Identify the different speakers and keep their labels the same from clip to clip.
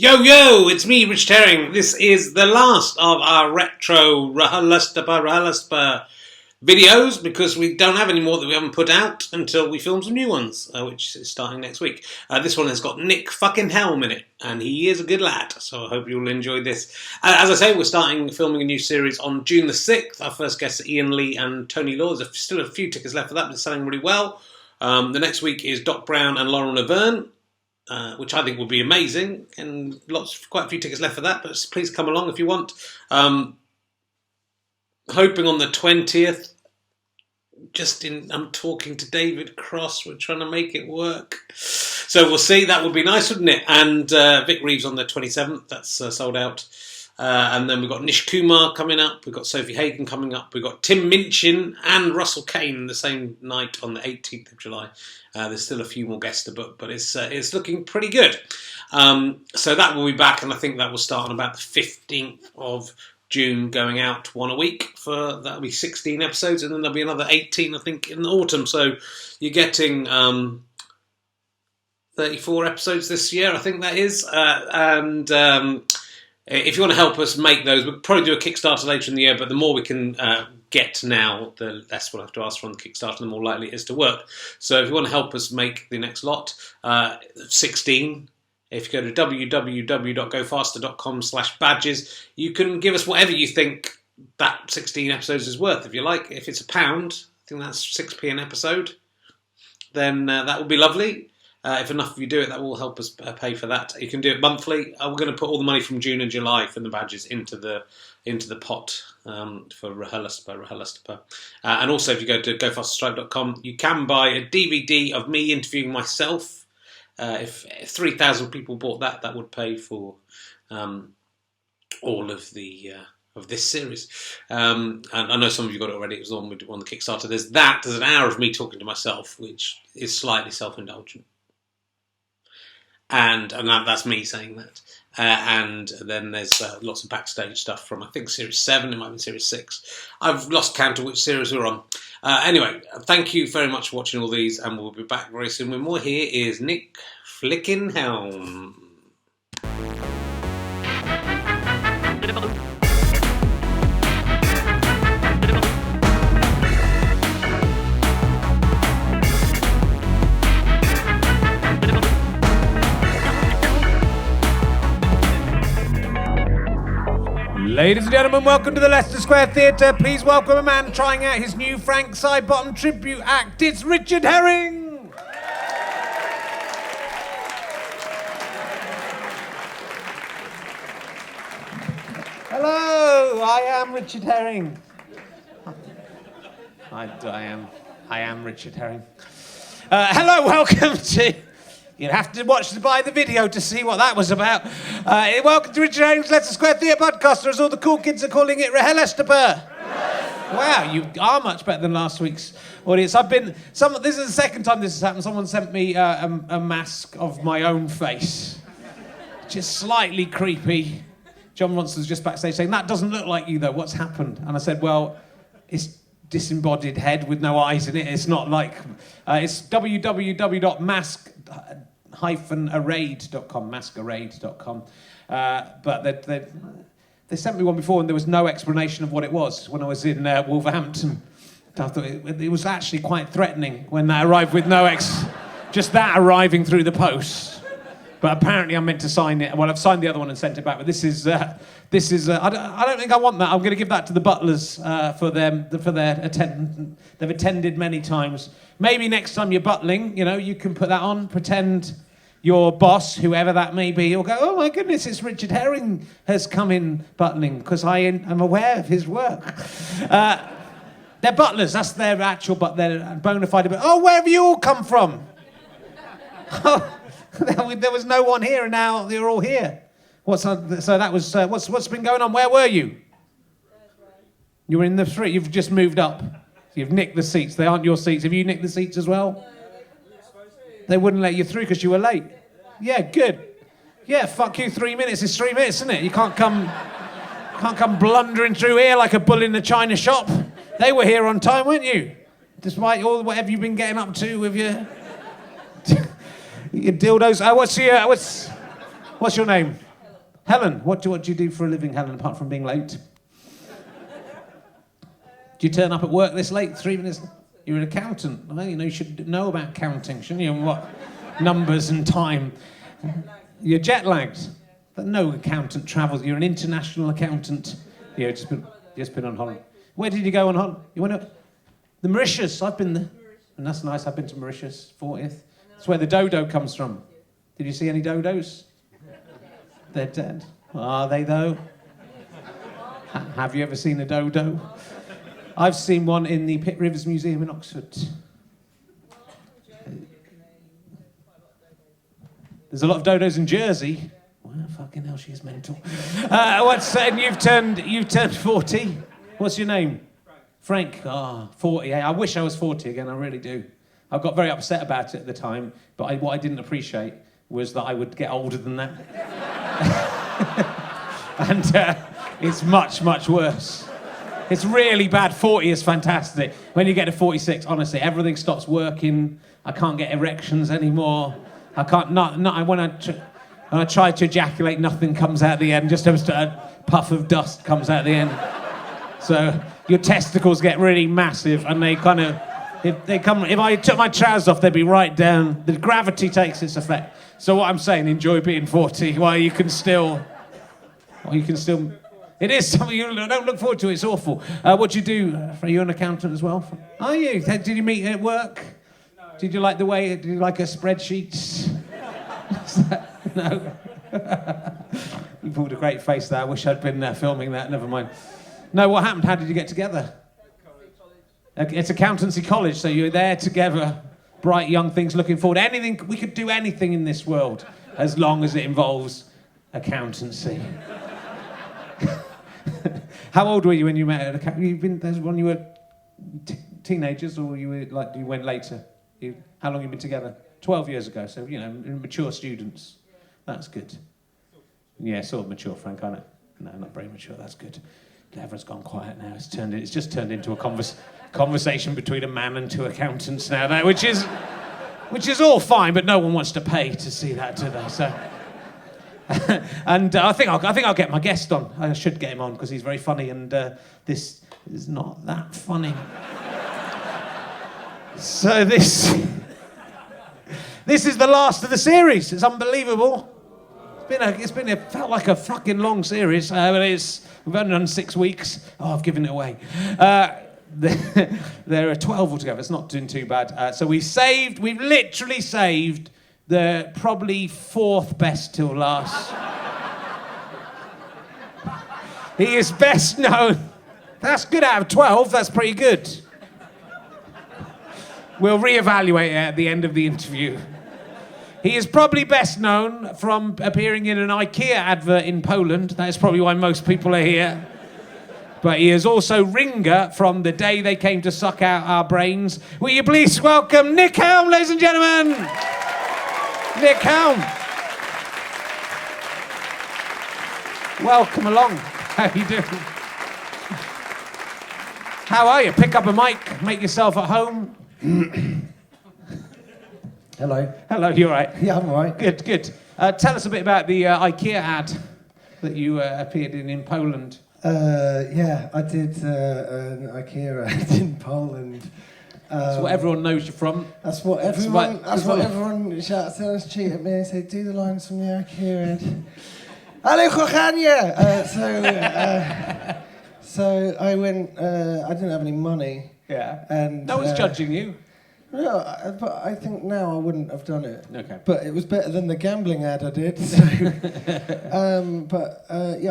Speaker 1: Yo, it's me, Rich Herring. This is the last of our retro RHLSTP videos because we don't have any more that we haven't put out until we film some new ones, which is starting next week. This one has got Nick fucking Helm in it, and he is a good lad, so I hope you'll enjoy this. As I say, we're starting filming a new series on June the 6th. Our first guests are Ian Lee and Tony Law. There's still a few tickets left for that, but it's selling really well. The next week is Doc Brown and Laurel Laverne. Which I think will be amazing, and quite a few tickets left for that, but please come along if you want. Hoping on the 20th, I'm talking to David Cross, we're trying to make it work. So we'll see, that would be nice, wouldn't it? And Vic Reeves on the 27th, that's sold out. And then we've got Nish Kumar coming up, we've got Sophie Hagen coming up, we've got Tim Minchin and Russell Kane the same night on the 18th of July. There's still a few more guests to book, but it's looking pretty good. So that will be back, and I think that will start on about the 15th of June, going out one a week. That'll be 16 episodes, and then there'll be another 18, I think, in the autumn. So you're getting 34 episodes this year, I think that is. If you want to help us make those, we'll probably do a Kickstarter later in the year, but the more we can get now, the less we'll have to ask for on the Kickstarter, the more likely it is to work. So if you want to help us make the next lot, 16, if you go to www.gofaster.com/badges, you can give us whatever you think that 16 episodes is worth. If you like, if it's £1, I think that's 6p an episode, then that would be lovely. If enough of you do it, that will help us pay for that. You can do it monthly. We're going to put all the money from June and July from the badges into the pot for RHLSTP. And also, if you go to gofasterstripe.com, you can buy a DVD of me interviewing myself. If 3,000 people bought that, that would pay for all of the of this series. And I know some of you got it already. It was on the Kickstarter. There's an hour of me talking to myself, which is slightly self-indulgent. And that's me saying that. And then there's lots of backstage stuff from, I think, Series 7. It might be Series 6. I've lost count of which series we're on. Anyway, thank you very much for watching all these, and we'll be back very soon with more. Here is Nick Flickin' Helm.
Speaker 2: Ladies and gentlemen, welcome to the Leicester Square Theatre. Please welcome a man trying out his new Frank Sidebottom tribute act. It's Richard Herring! Hello, I am Richard Herring. I am Richard Herring. Hello, welcome to... You'd have to buy the video to see what that was about. Welcome to Richard Herring's Leicester Square Theatre podcast, or as all the cool kids are calling it, RHLSTP. Wow, you are much better than last week's audience. This is the second time this has happened. Someone sent me a mask of my own face, which is slightly creepy. John Ronson's just backstage saying, "That doesn't look like you, though. What's happened?" And I said, "Well, it's disembodied head with no eyes in it. It's not like..." It's www.maskarrayed.com, maskarrayed.com. But they sent me one before, and there was no explanation of what it was when I was in Wolverhampton. I thought it was actually quite threatening when that arrived with just that arriving through the post. But apparently I'm meant to sign it. Well, I've signed the other one and sent it back, but this is I don't think I want that. I'm going to give that to the butlers for their attendance. They've attended many times. Maybe next time you're butling, you can put that on, pretend your boss, whoever that may be, you'll go, "Oh my goodness, it's Richard Herring has come in butling," because I am aware of his work. They're butlers, that's their actual, but they're bona fide. Oh, where have you all come from? There was no one here, and now you're all here. What's been going on? Where were you? You were in the street. You've just moved up. You've nicked the seats. They aren't your seats. Have you nicked the seats as well? They wouldn't let you through because you were late. Yeah, good. Yeah, fuck you. 3 minutes is 3 minutes, isn't it? You can't come blundering through here like a bull in a china shop. They were here on time, weren't you? Despite all whatever you've been getting up to with your dildos. What's your name? Helen, what do you do for a living, Helen, apart from being late? Do you turn up at work this late, 3 minutes? You're an accountant. Well, you should know about counting, shouldn't you? And what numbers and time. You're jet lagged. But no accountant travels. You're an international accountant. Yeah, just been on holiday. Where did you go on holiday? You went up the Mauritius. I've been there. And that's nice. I've been to Mauritius, 40th. That's where the dodo comes from. Did you see any dodos? They're dead. Are they, though? Have you ever seen a dodo? I've seen one in the Pitt Rivers Museum in Oxford. There's a lot of dodos in Jersey. Well, fucking hell, she's mental. You've turned 40. What's your name? Frank. Ah, 40. I wish I was 40 again, I really do. I got very upset about it at the time, but what I didn't appreciate was that I would get older than that. And it's much, much worse. It's really bad. 40 is fantastic. When you get to 46, honestly, everything stops working. I can't get erections anymore. I can't, when I try to ejaculate, nothing comes out the end. Just a puff of dust comes out the end. So your testicles get really massive, and they kind of, if I took my trousers off, they'd be right down. The gravity takes its effect. So what I'm saying, enjoy being 40 while you can still. It is something you don't look forward to. It's awful. What do you do? Are you an accountant as well? Are you? Did you meet at work? No. Did you like the way? Did you like her spreadsheets? No. You pulled a great face there. I wish I'd been filming that. Never mind. No, what happened? How did you get together? It's accountancy college, so you're there together, bright young things, looking forward. Anything, we could do anything in this world as long as it involves accountancy. How old were you when you met at when you were teenagers, or you went later? How long have you been together? 12 years ago, so, mature students. That's good. Yeah, sort of mature, Frank, aren't it? No, not very mature, that's good. Everyone's gone quiet now. It's just turned into a conversation between a man and two accountants now, which is all fine, but no one wants to pay to see that, do they? So, and I think I'll get my guest on. I should get him on because he's very funny, and this is not that funny. So this is the last of the series. It's unbelievable. It felt like a fucking long series, but we've only done 6 weeks. Oh, I've given it away. There are 12 altogether. It's not doing too bad. So we've literally saved the probably 4th best till last. He is best known. That's good out of 12. That's pretty good. We'll reevaluate it at the end of the interview. He is probably best known from appearing in an IKEA advert in Poland. That is probably why most people are here. But he is also Ringer from The Day They Came to Suck Out Our Brains. Will you please welcome Nick Helm, ladies and gentlemen? Nick Helm. Welcome along. How you doing? How are you? Pick up a mic, make yourself at home.
Speaker 3: Hello.
Speaker 2: Hello, you all right?
Speaker 3: Yeah, I'm all right.
Speaker 2: Good, good. Tell us a bit about the IKEA ad that you appeared in Poland.
Speaker 3: Yeah, I did an IKEA ad in Poland.
Speaker 2: That's what everyone knows you from.
Speaker 3: That's what everyone shouts at us, cheat at me and say, do the lines from the IKEA ad. Hallo, Gorgania! So I went, I didn't have any money.
Speaker 2: Yeah.
Speaker 3: And
Speaker 2: no one's judging you.
Speaker 3: No, but I think now I wouldn't have done it.
Speaker 2: Okay.
Speaker 3: But it was better than the gambling ad I did. So. Yeah,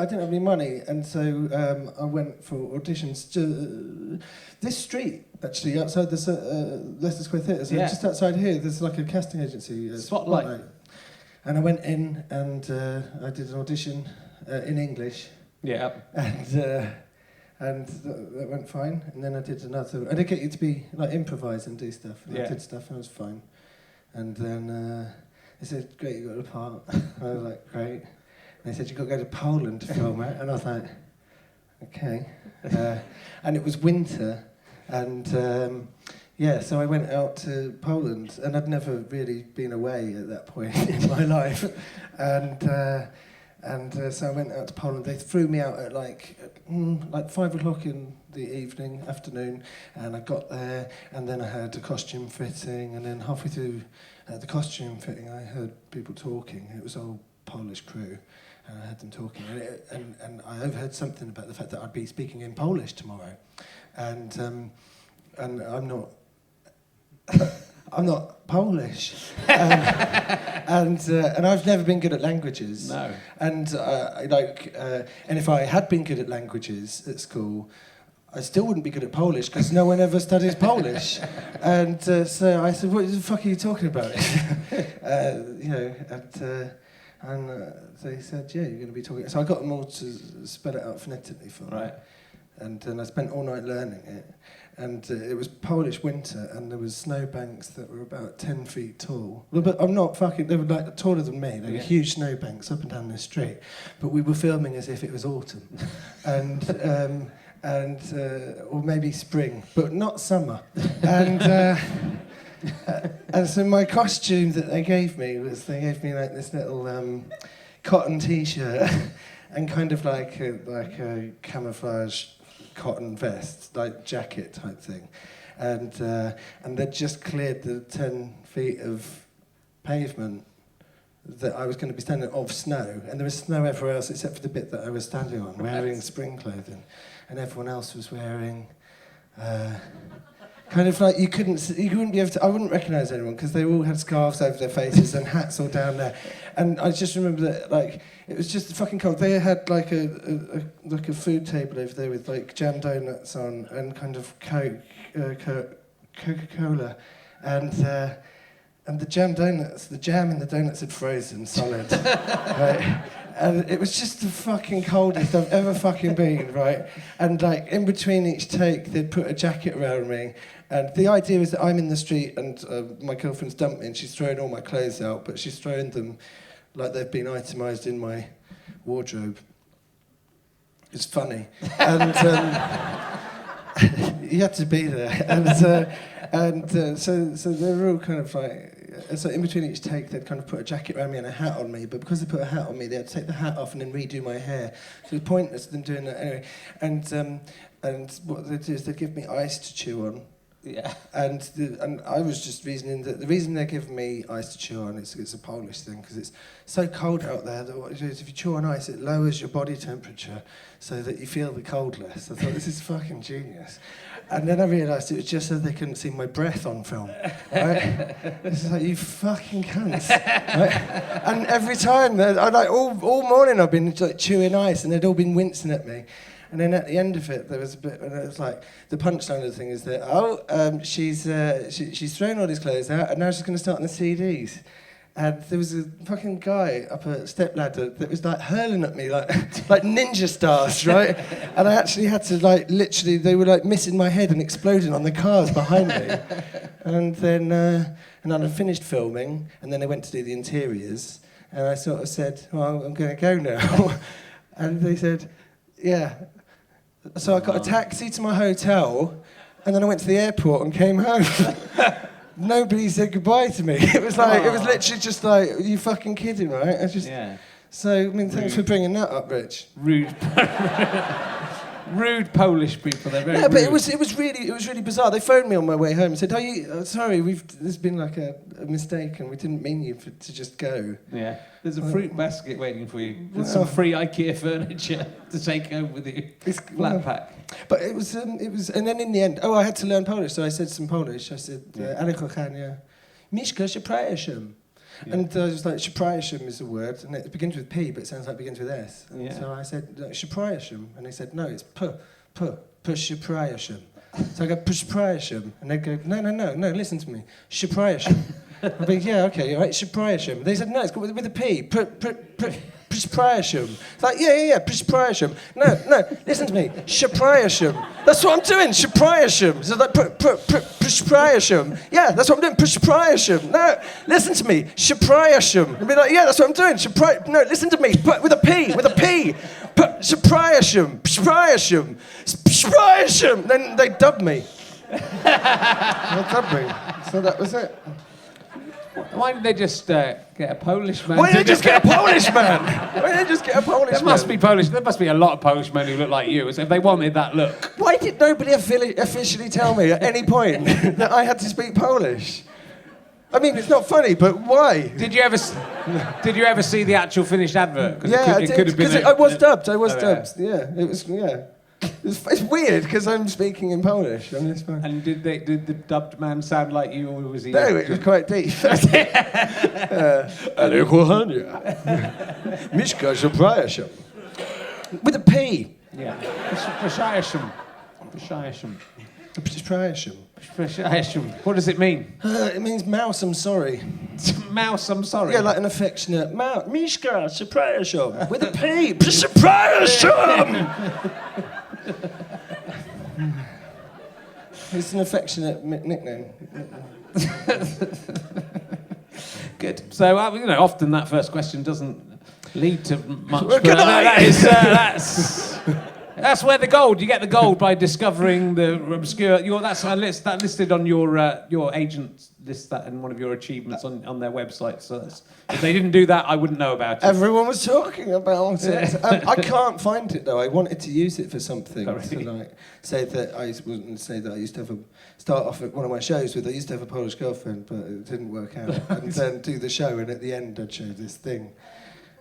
Speaker 3: I didn't have any money, and so I went for auditions to this street, actually, outside the Leicester Square Theatre. So just outside here, there's like a casting agency.
Speaker 2: Spotlight.
Speaker 3: And I went in and I did an audition in English.
Speaker 2: Yeah.
Speaker 3: And that went fine. And then I did another. I did get you to be like improvise and do stuff. And I did stuff and it was fine. And then they said, "Great, you got the part." I was like, "Great." And they said, "You got to go to Poland to film it." And I was like, "Okay." And it was winter, and so I went out to Poland, and I'd never really been away at that point in my life, and And so I went out to Poland. They threw me out at like 5 o'clock in the afternoon, and I got there, and then I had a costume fitting, and then halfway through the costume fitting, I heard people talking. It was all Polish crew, and I heard them talking, and I overheard something about the fact that I'd be speaking in Polish tomorrow, and I'm not. I'm not Polish, and I've never been good at languages.
Speaker 2: No.
Speaker 3: And and if I had been good at languages at school, I still wouldn't be good at Polish because no one ever studies Polish. And so I said, "What the fuck are you talking about?" And they said, "Yeah, you're going to be talking." So I got them all to spell it out phonetically for me.
Speaker 2: Right.
Speaker 3: And I spent all night learning it. And it was Polish winter, and there was snowbanks that were about 10 feet tall. Well, but I'm not fucking... They were like taller than me. They were huge snowbanks up and down this street. But we were filming as if it was autumn, or maybe spring, but not summer. And so my costume that they gave me was they gave me like this little cotton T-shirt and kind of like a camouflage cotton vest, like jacket type thing, and they'd just cleared the 10 feet of pavement that I was going to be standing on of snow, and there was snow everywhere else except for the bit that I was standing on, wearing spring clothing, and everyone else was wearing kind of like you wouldn't be able to. I wouldn't recognise anyone because they all had scarves over their faces and hats all down there, and I just remember that like it was just fucking cold. They had like a food table over there with like jam donuts on and kind of Coca-Cola, and the jam in the donuts had frozen solid, right? And it was just the fucking coldest I've ever fucking been, right? And like in between each take, they'd put a jacket around me. And the idea is that I'm in the street and my girlfriend's dumped me and she's throwing all my clothes out, but she's throwing them like they've been itemised in my wardrobe. It's funny. And you had to be there. So they were all kind of like... So in between each take, they'd kind of put a jacket around me and a hat on me, but because they put a hat on me, they had to take the hat off and then redo my hair. So it was pointless them doing that anyway. And what they'd do is they'd give me ice to chew on.
Speaker 2: Yeah.
Speaker 3: And I was just reasoning that the reason they're giving me ice to chew on is it's a Polish thing, because it's so cold out there that what it is, if you chew on ice, it lowers your body temperature so that you feel the cold less. I thought, this is fucking genius. And then I realised it was just so they couldn't see my breath on film. Right? It's like, you fucking cunts. Right? And every time, all morning I've been like chewing ice and they'd all been wincing at me. And then at the end of it, there was a bit, and it was like, the punchline of the thing is that, she's thrown all these clothes out and now she's going to start on the CDs. And there was a fucking guy up a stepladder that was like hurling at me like ninja stars, right? And I actually had to like literally, they were like missing my head and exploding on the cars behind me. And then I finished filming, and then they went to do the interiors, and I sort of said, well, I'm going to go now. And they said, yeah. So I got a taxi to my hotel, and then I went to the airport and came home. Nobody said goodbye to me. It was like, it was literally just like, are you fucking kidding, right? Yeah. So, I mean, thanks for bringing that up, Rich.
Speaker 2: Rude. Rude Polish people. They're very rude.
Speaker 3: But it was really bizarre. They phoned me on my way home and said, sorry, there's been like a mistake and we didn't mean you to just go.
Speaker 2: Yeah. There's a fruit basket waiting for you. There's some free IKEA furniture to take home with you. Flat pack.
Speaker 3: But it was, and then in the end, I had to learn Polish, so I said some Polish. I said, Ale kochanie, Miszka się przepraszam. And I was like, przepraszam is a word, and it begins with P, but it sounds like it begins with S. Yeah. So I said, przepraszam, and they said, no, it's przepraszam. So I go, przepraszam, and they go, no, listen to me, przepraszam. I'd be, yeah, okay, all right, przepraszam. They said, no, it's with a P, przepraszam. It's like, yeah, przepraszam. No, listen to me, przepraszam. That's what I'm doing, przepraszam. So like, przepraszam. Yeah, that's what I'm doing, przepraszam. No, listen to me, przepraszam. I'd be like, yeah, that's what I'm doing, no, listen to me, with a P. Przepraszam. Then they dubbed me. So that was it.
Speaker 2: Why didn't they just get a Polish man?
Speaker 4: Why did they just get a Polish man? Why did they just get a Polish
Speaker 2: There
Speaker 4: man?
Speaker 2: must be Polish. There must be a lot of Polish men who look like you. So if they wanted that look,
Speaker 4: Why did nobody officially tell me at any point that I had to speak Polish? I mean, it's not funny, but why?
Speaker 2: did you ever see the actual finished advert?
Speaker 4: Yeah, I did. Because I was dubbed. I was
Speaker 2: Oh,
Speaker 4: dubbed. Yeah, it was. Yeah, it's weird because I'm speaking in Polish. I mean, it's fine.
Speaker 2: And did the dubbed man sound like you, or was he?
Speaker 4: No, it was quite deep. Ale kochania. Mieszka, przepraszam. With a P.
Speaker 2: Yeah. Przepraszam. Przepraszam. What does it mean?
Speaker 4: It means mouse, I'm sorry.
Speaker 2: Mouse, I'm sorry.
Speaker 4: Yeah, like an affectionate mouse. Mieszka, przepraszam. With a P. Przepraszam. It's an affectionate nickname.
Speaker 2: Good. So, often that first question doesn't lead to much.
Speaker 4: Well,
Speaker 2: but
Speaker 4: good night.
Speaker 2: That's where the gold. You get the gold by discovering the obscure. That's that listed on your agent's list, that in one of your achievements on their website. So if they didn't do that, I wouldn't know about it.
Speaker 4: Everyone was talking about it. I can't find it though. I wanted to use it for something.
Speaker 2: Oh, really?
Speaker 4: To say that I used to have start off at one of my shows with I used to have a Polish girlfriend, but it didn't work out. And then do the show, and at the end I'd show this thing,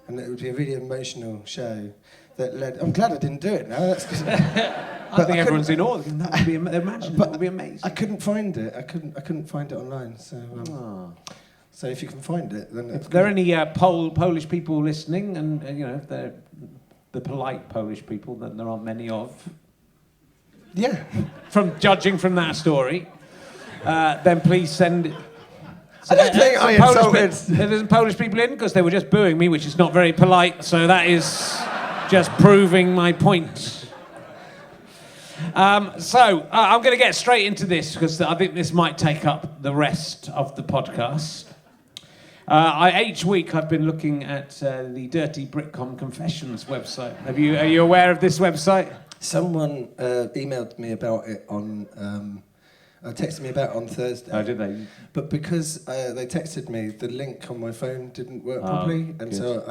Speaker 4: and it would be a really emotional show. I'm glad I didn't do it now. That's
Speaker 2: I think everyone's in awe. That would be imagine. That would be amazing.
Speaker 4: I couldn't find it. I couldn't find it online. So so if you can find it, then
Speaker 2: if there are any Polish people listening, and if they're the polite Polish people that there aren't many of,
Speaker 4: yeah,
Speaker 2: from judging from that story, then please send it.
Speaker 4: I don't think I insulted.
Speaker 2: There's Polish people in because they were just booing me, which is not very polite. So that is just proving my point. I'm going to get straight into this because I think this might take up the rest of the podcast. Each week I've been looking at the Dirty Britcom Confessions website. Are you aware of this website?
Speaker 4: Someone emailed me about it on. Texted me about it on Thursday.
Speaker 2: Oh, did they?
Speaker 4: But because they texted me, the link on my phone didn't work properly, and
Speaker 2: good.
Speaker 4: so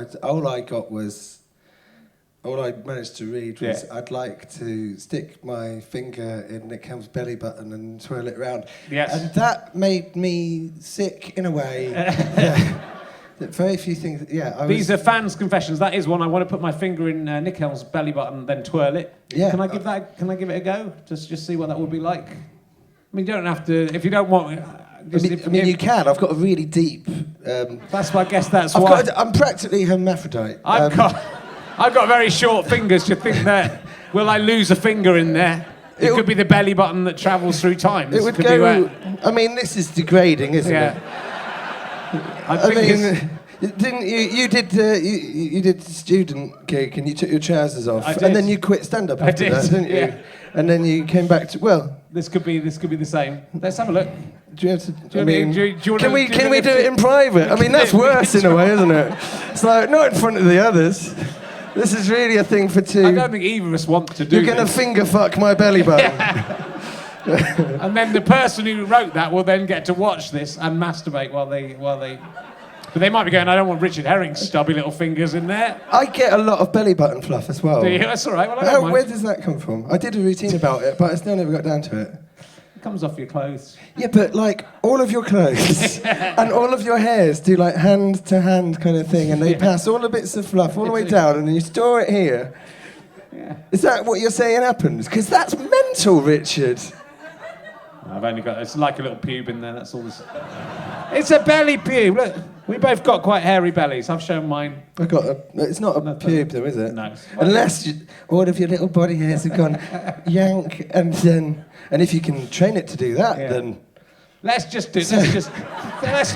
Speaker 4: all I managed to read was, I'd like to stick my finger in Nick Helm's belly button and twirl it around.
Speaker 2: Yes.
Speaker 4: And that made me sick in a way. That very few things. Yeah.
Speaker 2: These are fans' confessions. That is one. I want to put my finger in Nick Helm's belly button, then twirl it.
Speaker 4: Yeah.
Speaker 2: Can I give it a go? Just see what that would be like. I mean, you don't have to. If you don't want.
Speaker 4: You can. I've got a really deep.
Speaker 2: That's why I guess that's why.
Speaker 4: I'm practically hermaphrodite.
Speaker 2: I've got very short fingers. Do you think that will I lose a finger in there? It could be the belly button that travels through time.
Speaker 4: It would go. I mean, this is degrading, isn't it? Didn't you did student gig and you took your trousers off and then you quit stand up after that, didn't you? Yeah. And then you came back to
Speaker 2: This could be the same. Let's have a look.
Speaker 4: Do you have to?
Speaker 2: Can
Speaker 4: we do it in private? I mean, that's worse in a way, isn't it? It's like not in front of the others. This is really a thing for two.
Speaker 2: I don't think either of us want to do.
Speaker 4: You're going to finger fuck my belly button.
Speaker 2: And then the person who wrote that will then get to watch this and masturbate while they. But they might be going, I don't want Richard Herring's stubby little fingers in there.
Speaker 4: I get a lot of belly button fluff as well.
Speaker 2: Do you? That's all right. Well, I don't mind.
Speaker 4: Where does that come from? I did a routine about it, but I still never got down to it.
Speaker 2: It comes off your clothes.
Speaker 4: Yeah, but like all of your clothes and all of your hairs do like hand to hand kind of thing, and they pass all the bits of fluff all the way down, and then you store it here.
Speaker 2: Yeah.
Speaker 4: Is that what you're saying happens? Because that's mental, Richard.
Speaker 2: I've only got, it's like a little pube in there, that's all this. It's a belly pube, look. We both got quite hairy bellies, I've shown mine.
Speaker 4: It's not a pube though, is it?
Speaker 2: No.
Speaker 4: Unless all of your little body hairs have gone yank, and if you can train it to do that, then...
Speaker 2: Let's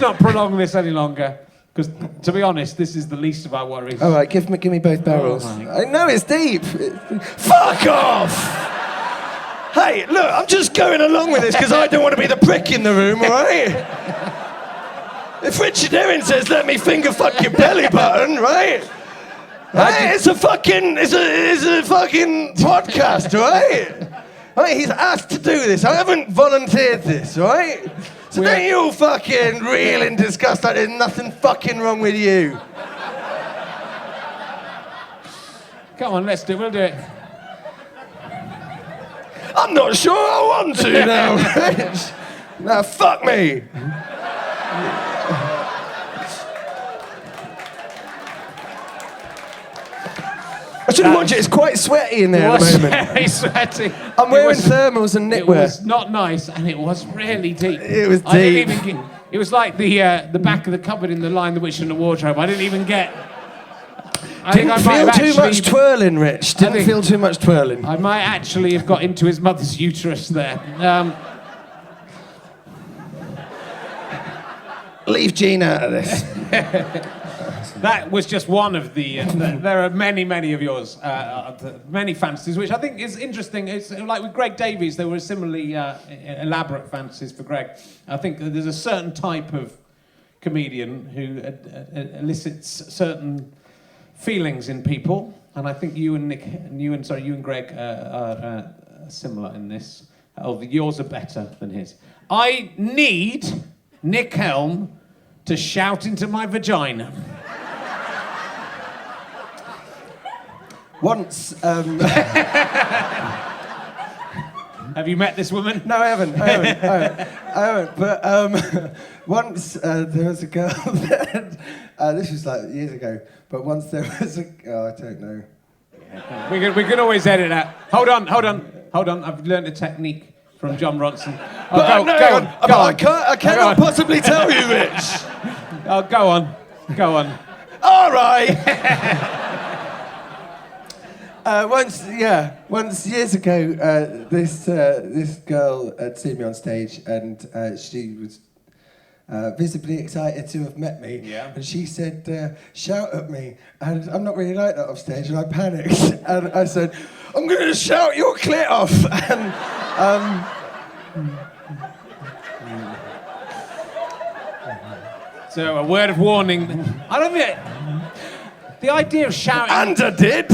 Speaker 2: not prolong this any longer. Because, to be honest, this is the least of our worries.
Speaker 4: All right, give me both barrels. I know it's deep. Fuck off! Hey, look, I'm just going along with this because I don't want to be the prick in the room, all right? If Richard Herring says, let me finger fuck your belly button, right? Hey, it's a fucking podcast, right? Right, he's asked to do this. I haven't volunteered this, right? So don't you all fucking reel in disgust like there's nothing fucking wrong with you.
Speaker 2: Come on, let's do it. We'll do it.
Speaker 4: I'm not sure I want to now, Rich. Now, fuck me. I shouldn't watch it. It's quite sweaty in there at the moment.
Speaker 2: Very sweaty.
Speaker 4: I'm wearing thermals and
Speaker 2: It
Speaker 4: knitwear.
Speaker 2: was not nice, and it was really deep.
Speaker 4: It was
Speaker 2: I didn't
Speaker 4: deep.
Speaker 2: even get, it was like the back of the cupboard in The Lion, the Witch, and the Wardrobe. I didn't even get. I think I
Speaker 4: Didn't
Speaker 2: might
Speaker 4: feel
Speaker 2: have
Speaker 4: too
Speaker 2: actually.
Speaker 4: much twirling, Rich. Didn't
Speaker 2: think-
Speaker 4: feel too much twirling.
Speaker 2: I might actually have got into his mother's uterus there.
Speaker 4: Leave Gene out of this.
Speaker 2: That was just one of the. There are many, many of yours, many fantasies, which I think is interesting. It's like with Greg Davies, there were similarly elaborate fantasies for Greg. I think that there's a certain type of comedian who elicits certain feelings in people, and I think you and Greg are similar in this. Yours are better than his. I need Nick Helm to shout into my vagina.
Speaker 4: Once,
Speaker 2: Have you met this woman?
Speaker 4: no, I haven't. But once there was a girl that, this was like years ago, but once there was I don't know.
Speaker 2: We can always edit that. Hold on. I've learned a technique from John Ronson.
Speaker 4: But
Speaker 2: Go on.
Speaker 4: I cannot possibly tell you, Rich.
Speaker 2: Oh, go on.
Speaker 4: All right. Once years ago, this girl had seen me on stage, and she was visibly excited to have met me.
Speaker 2: Yeah.
Speaker 4: And she said, "Shout at me." And I'm not really like that off stage, and I panicked, and I said, "I'm going to shout your clit off." And
Speaker 2: So a word of warning. I don't think the idea of shouting.
Speaker 4: and I did.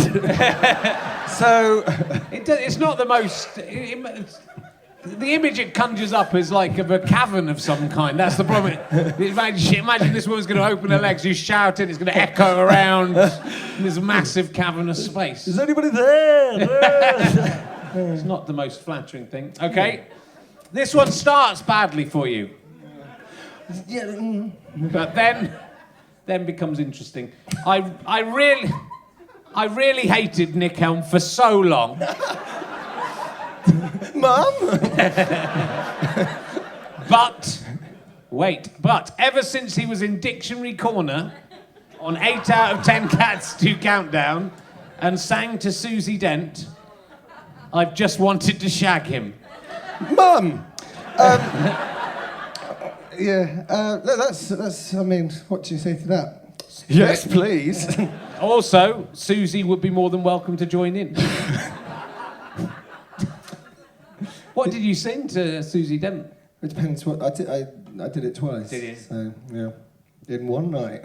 Speaker 4: So
Speaker 2: It's not the most. The image it conjures up is like of a cavern of some kind. That's the problem. Imagine this woman's going to open her legs, you shout it, it's going to echo around this massive cavernous space.
Speaker 4: is anybody there?
Speaker 2: It's not the most flattering thing. Okay, this one starts badly for you,
Speaker 4: Yeah.
Speaker 2: but then becomes interesting. I really hated Nick Helm for so long.
Speaker 4: Mum?
Speaker 2: But ever since he was in Dictionary Corner on 8 out of 10 Cats 2 Countdown and sang to Susie Dent, I've just wanted to shag him.
Speaker 4: Mum! That's, I mean, what do you say to that? Yes, please.
Speaker 2: Also, Susie would be more than welcome to join in. What did you sing to Susie Dent?
Speaker 3: It depends what I did. I did it twice.
Speaker 2: Did you?
Speaker 3: So yeah, in one night.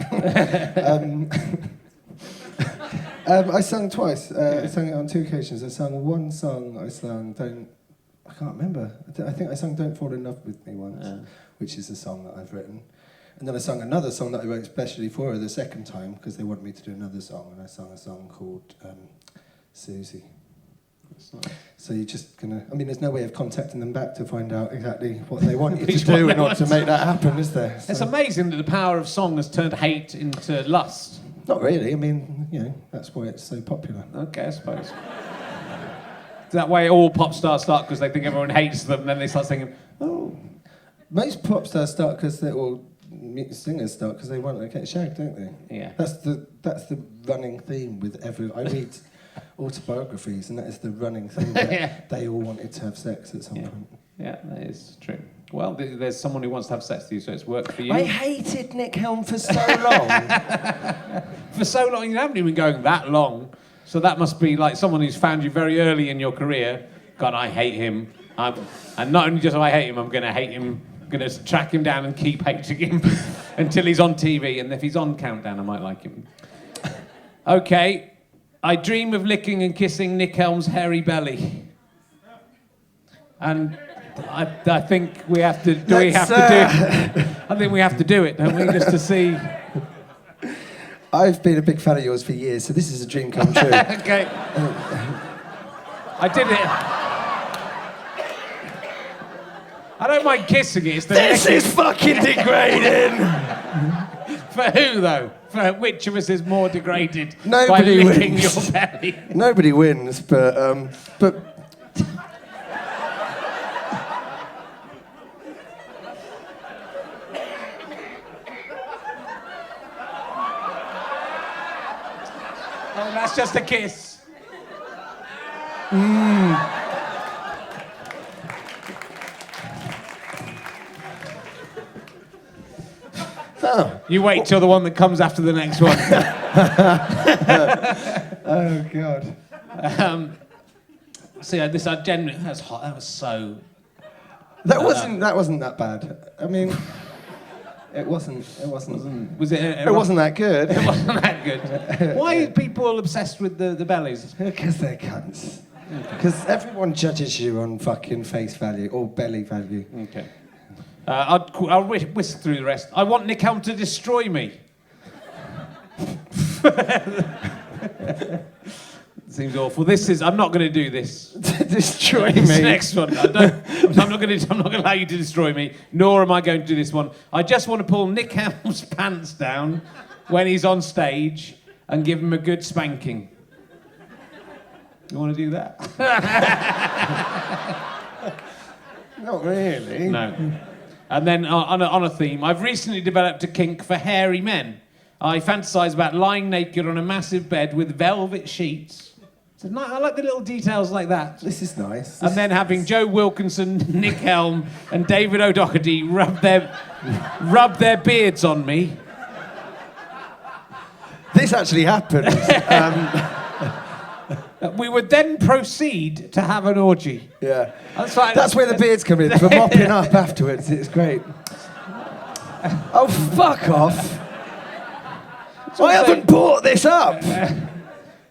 Speaker 3: I sung twice. I sang it on 2 occasions. I sung one song. I can't remember. I think I sung "Don't Fall in Love with Me" once, which is a song that I've written. And then I sung another song that I wrote especially for her the second time because they wanted me to do another song, and I sung a song called "Susie." So you're just gonna. I mean, there's no way of contacting them back to find out exactly what they want you to
Speaker 2: Which
Speaker 3: do
Speaker 2: one
Speaker 3: in
Speaker 2: they
Speaker 3: order
Speaker 2: want.
Speaker 3: to make that happen, is there?
Speaker 2: It's
Speaker 3: So-
Speaker 2: amazing that the power of song has turned hate into lust.
Speaker 3: Not really. I mean, that's why it's so popular.
Speaker 2: Okay, I suppose. That way all pop stars start because they think everyone hates them, and then they start singing,
Speaker 3: Oh, most pop stars start because singers start because they want to get shagged, don't they?
Speaker 2: Yeah.
Speaker 3: That's the running theme with every. I read autobiographies, and that is the running theme. That
Speaker 2: Yeah.
Speaker 3: They all wanted to have sex at some
Speaker 2: Yeah.
Speaker 3: point.
Speaker 2: Yeah, that is true. Well, there's someone who wants to have sex with you, so it's worked for you.
Speaker 4: I hated Nick Helm for so long.
Speaker 2: For so long, you haven't even been going that long. So that must be like someone who's found you very early in your career. God, I hate him. And not only just I hate him, I'm going to hate him. I'm going to track him down and keep hating him until he's on TV. And if he's on Countdown, I might like him. Okay. I dream of licking and kissing Nick Helm's hairy belly. And I think we have to. Do we have to do? I think we have to do it, don't we? Just to see.
Speaker 3: I've been a big fan of yours for years, so this is a dream come true.
Speaker 2: Okay. I did it. I don't mind kissing it. It's the
Speaker 4: This is fucking degrading.
Speaker 2: For who though? For which of us is more degraded
Speaker 3: Nobody
Speaker 2: by licking
Speaker 3: wins.
Speaker 2: your belly?
Speaker 3: Nobody wins, but
Speaker 2: Oh, that's just a kiss.
Speaker 3: oh
Speaker 2: You wait till the one that comes after the next one.
Speaker 3: god.
Speaker 2: So yeah, this I genuinely that was hot. That was so.
Speaker 3: That wasn't that bad. I mean, it wasn't
Speaker 2: Was it?
Speaker 3: it wasn't that good.
Speaker 2: It wasn't that good. Why are people obsessed with the bellies?
Speaker 3: Because they're cunts. Because everyone judges you on fucking face value or belly value.
Speaker 2: Okay. I'll whisk through the rest. I want Nick Helm to destroy me. Seems awful. I'm not going to do this.
Speaker 3: Destroy
Speaker 2: This
Speaker 3: me.
Speaker 2: next one. I'm not going to allow you to destroy me. Nor am I going to do this one. I just want to pull Nick Helm's pants down when he's on stage and give him a good spanking. You want to do that?
Speaker 3: Not really.
Speaker 2: No. And then on a theme, I've recently developed a kink for hairy men. I fantasize about lying naked on a massive bed with velvet sheets. So I like the little details like that.
Speaker 3: This is nice.
Speaker 2: And then having Joe Wilkinson, Nick Helm, and David O'Doherty rub their beards on me.
Speaker 3: This actually happened.
Speaker 2: We would then proceed to have an orgy.
Speaker 3: Yeah.
Speaker 2: That's
Speaker 3: where the beards come in, for mopping up afterwards. It's great. Oh, fuck off. I haven't brought this up.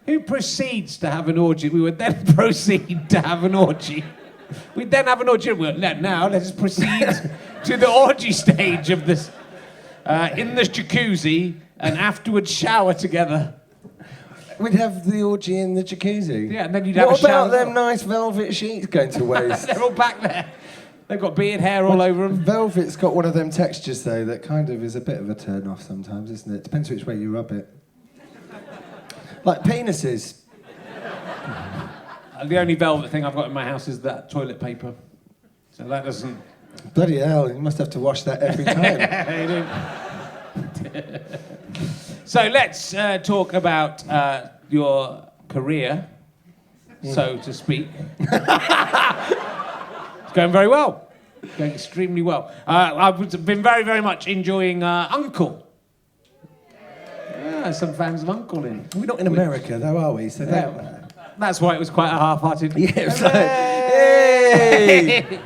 Speaker 2: Who proceeds to have an orgy? We would then proceed to have an orgy. We'd then have an orgy. Well, now let's proceed to the orgy stage of this. In the jacuzzi and afterwards shower together.
Speaker 3: We'd have the orgy in the jacuzzi.
Speaker 2: Yeah, and then you'd have
Speaker 3: What
Speaker 2: a shower.
Speaker 3: about them nice velvet sheets going to waste?
Speaker 2: They're all back there. They've got beard hair all over them.
Speaker 3: Velvet's got one of them textures, though, that kind of is a bit of a turn-off sometimes, isn't it? Depends which way you rub it. Like penises.
Speaker 2: The only velvet thing I've got in my house is that toilet paper. So that doesn't...
Speaker 3: Bloody hell, you must have to wash that every time.
Speaker 2: So let's talk about your career, so to speak. It's going very well. Going extremely well. I've been very, very much enjoying Uncle. Yeah, some fans of Uncle in.
Speaker 3: We're not in America, though, are we? So
Speaker 2: that's why it was quite a half-hearted.
Speaker 3: yeah, it's like, hey!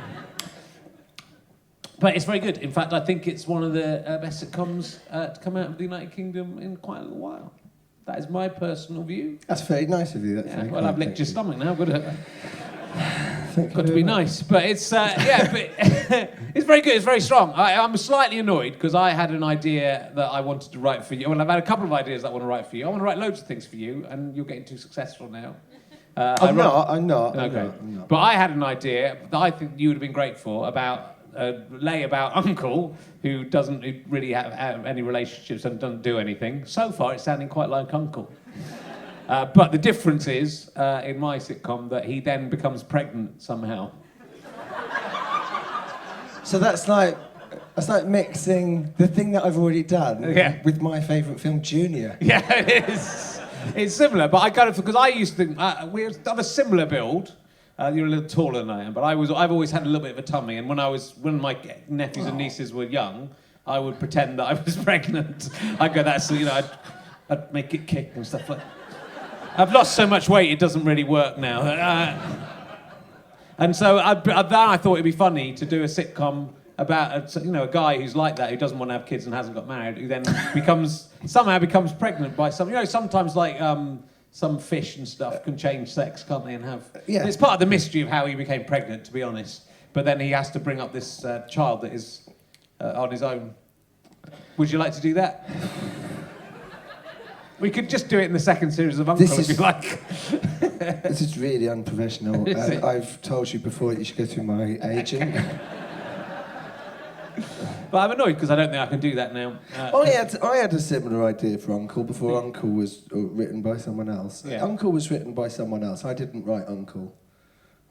Speaker 2: But it's very good. In fact, I think it's one of the best sitcoms to come out of the United Kingdom in quite a little while. That is my personal view.
Speaker 3: That's very nice of you. That's
Speaker 2: Yeah,
Speaker 3: very
Speaker 2: well,
Speaker 3: kind,
Speaker 2: I've licked your
Speaker 3: thank you.
Speaker 2: stomach now. Got to
Speaker 3: Thank you
Speaker 2: be
Speaker 3: very
Speaker 2: nice. But it's but it's very good. It's very strong. I'm slightly annoyed because I had an idea that I wanted to write for you. Well, I've had a couple of ideas that I want to write for you. I want to write loads of things for you, and you're getting too successful now.
Speaker 3: I'm not.
Speaker 2: Okay. But I had an idea that I think you would have been great for about lay about Uncle, who doesn't really have any relationships and doesn't do anything. So far, it's sounding quite like Uncle. But the difference is, in my sitcom, that he then becomes pregnant somehow.
Speaker 3: So that's like mixing the thing that I've already done with my favourite film, Junior.
Speaker 2: Yeah, it is. It's similar, but I kind of, because I used to think, we're of a similar build. You're a little taller than I am, but I've always had a little bit of a tummy, and when my nephews and nieces were young, I would pretend that I was pregnant. I'd go, I'd make it kick and stuff like that. I've lost so much weight, it doesn't really work now. And so then I thought it'd be funny to do a sitcom about a guy who's like that, who doesn't want to have kids and hasn't got married, who then somehow becomes pregnant by some. Sometimes like some fish and stuff can change sex, can't they? And have.
Speaker 3: Yeah.
Speaker 2: It's part of the mystery of how he became pregnant, to be honest. but then he has to bring up this child that is on his own. Would you like to do that? We could just do it in the second series of Uncle if you like.
Speaker 3: This is really unprofessional. I've told you before that you should go through my agent.
Speaker 2: But I'm annoyed because I don't think I can do that now.
Speaker 3: I had a similar idea for Uncle before Uncle was written by someone else.
Speaker 2: Yeah.
Speaker 3: Uncle was written by someone else. I didn't write Uncle.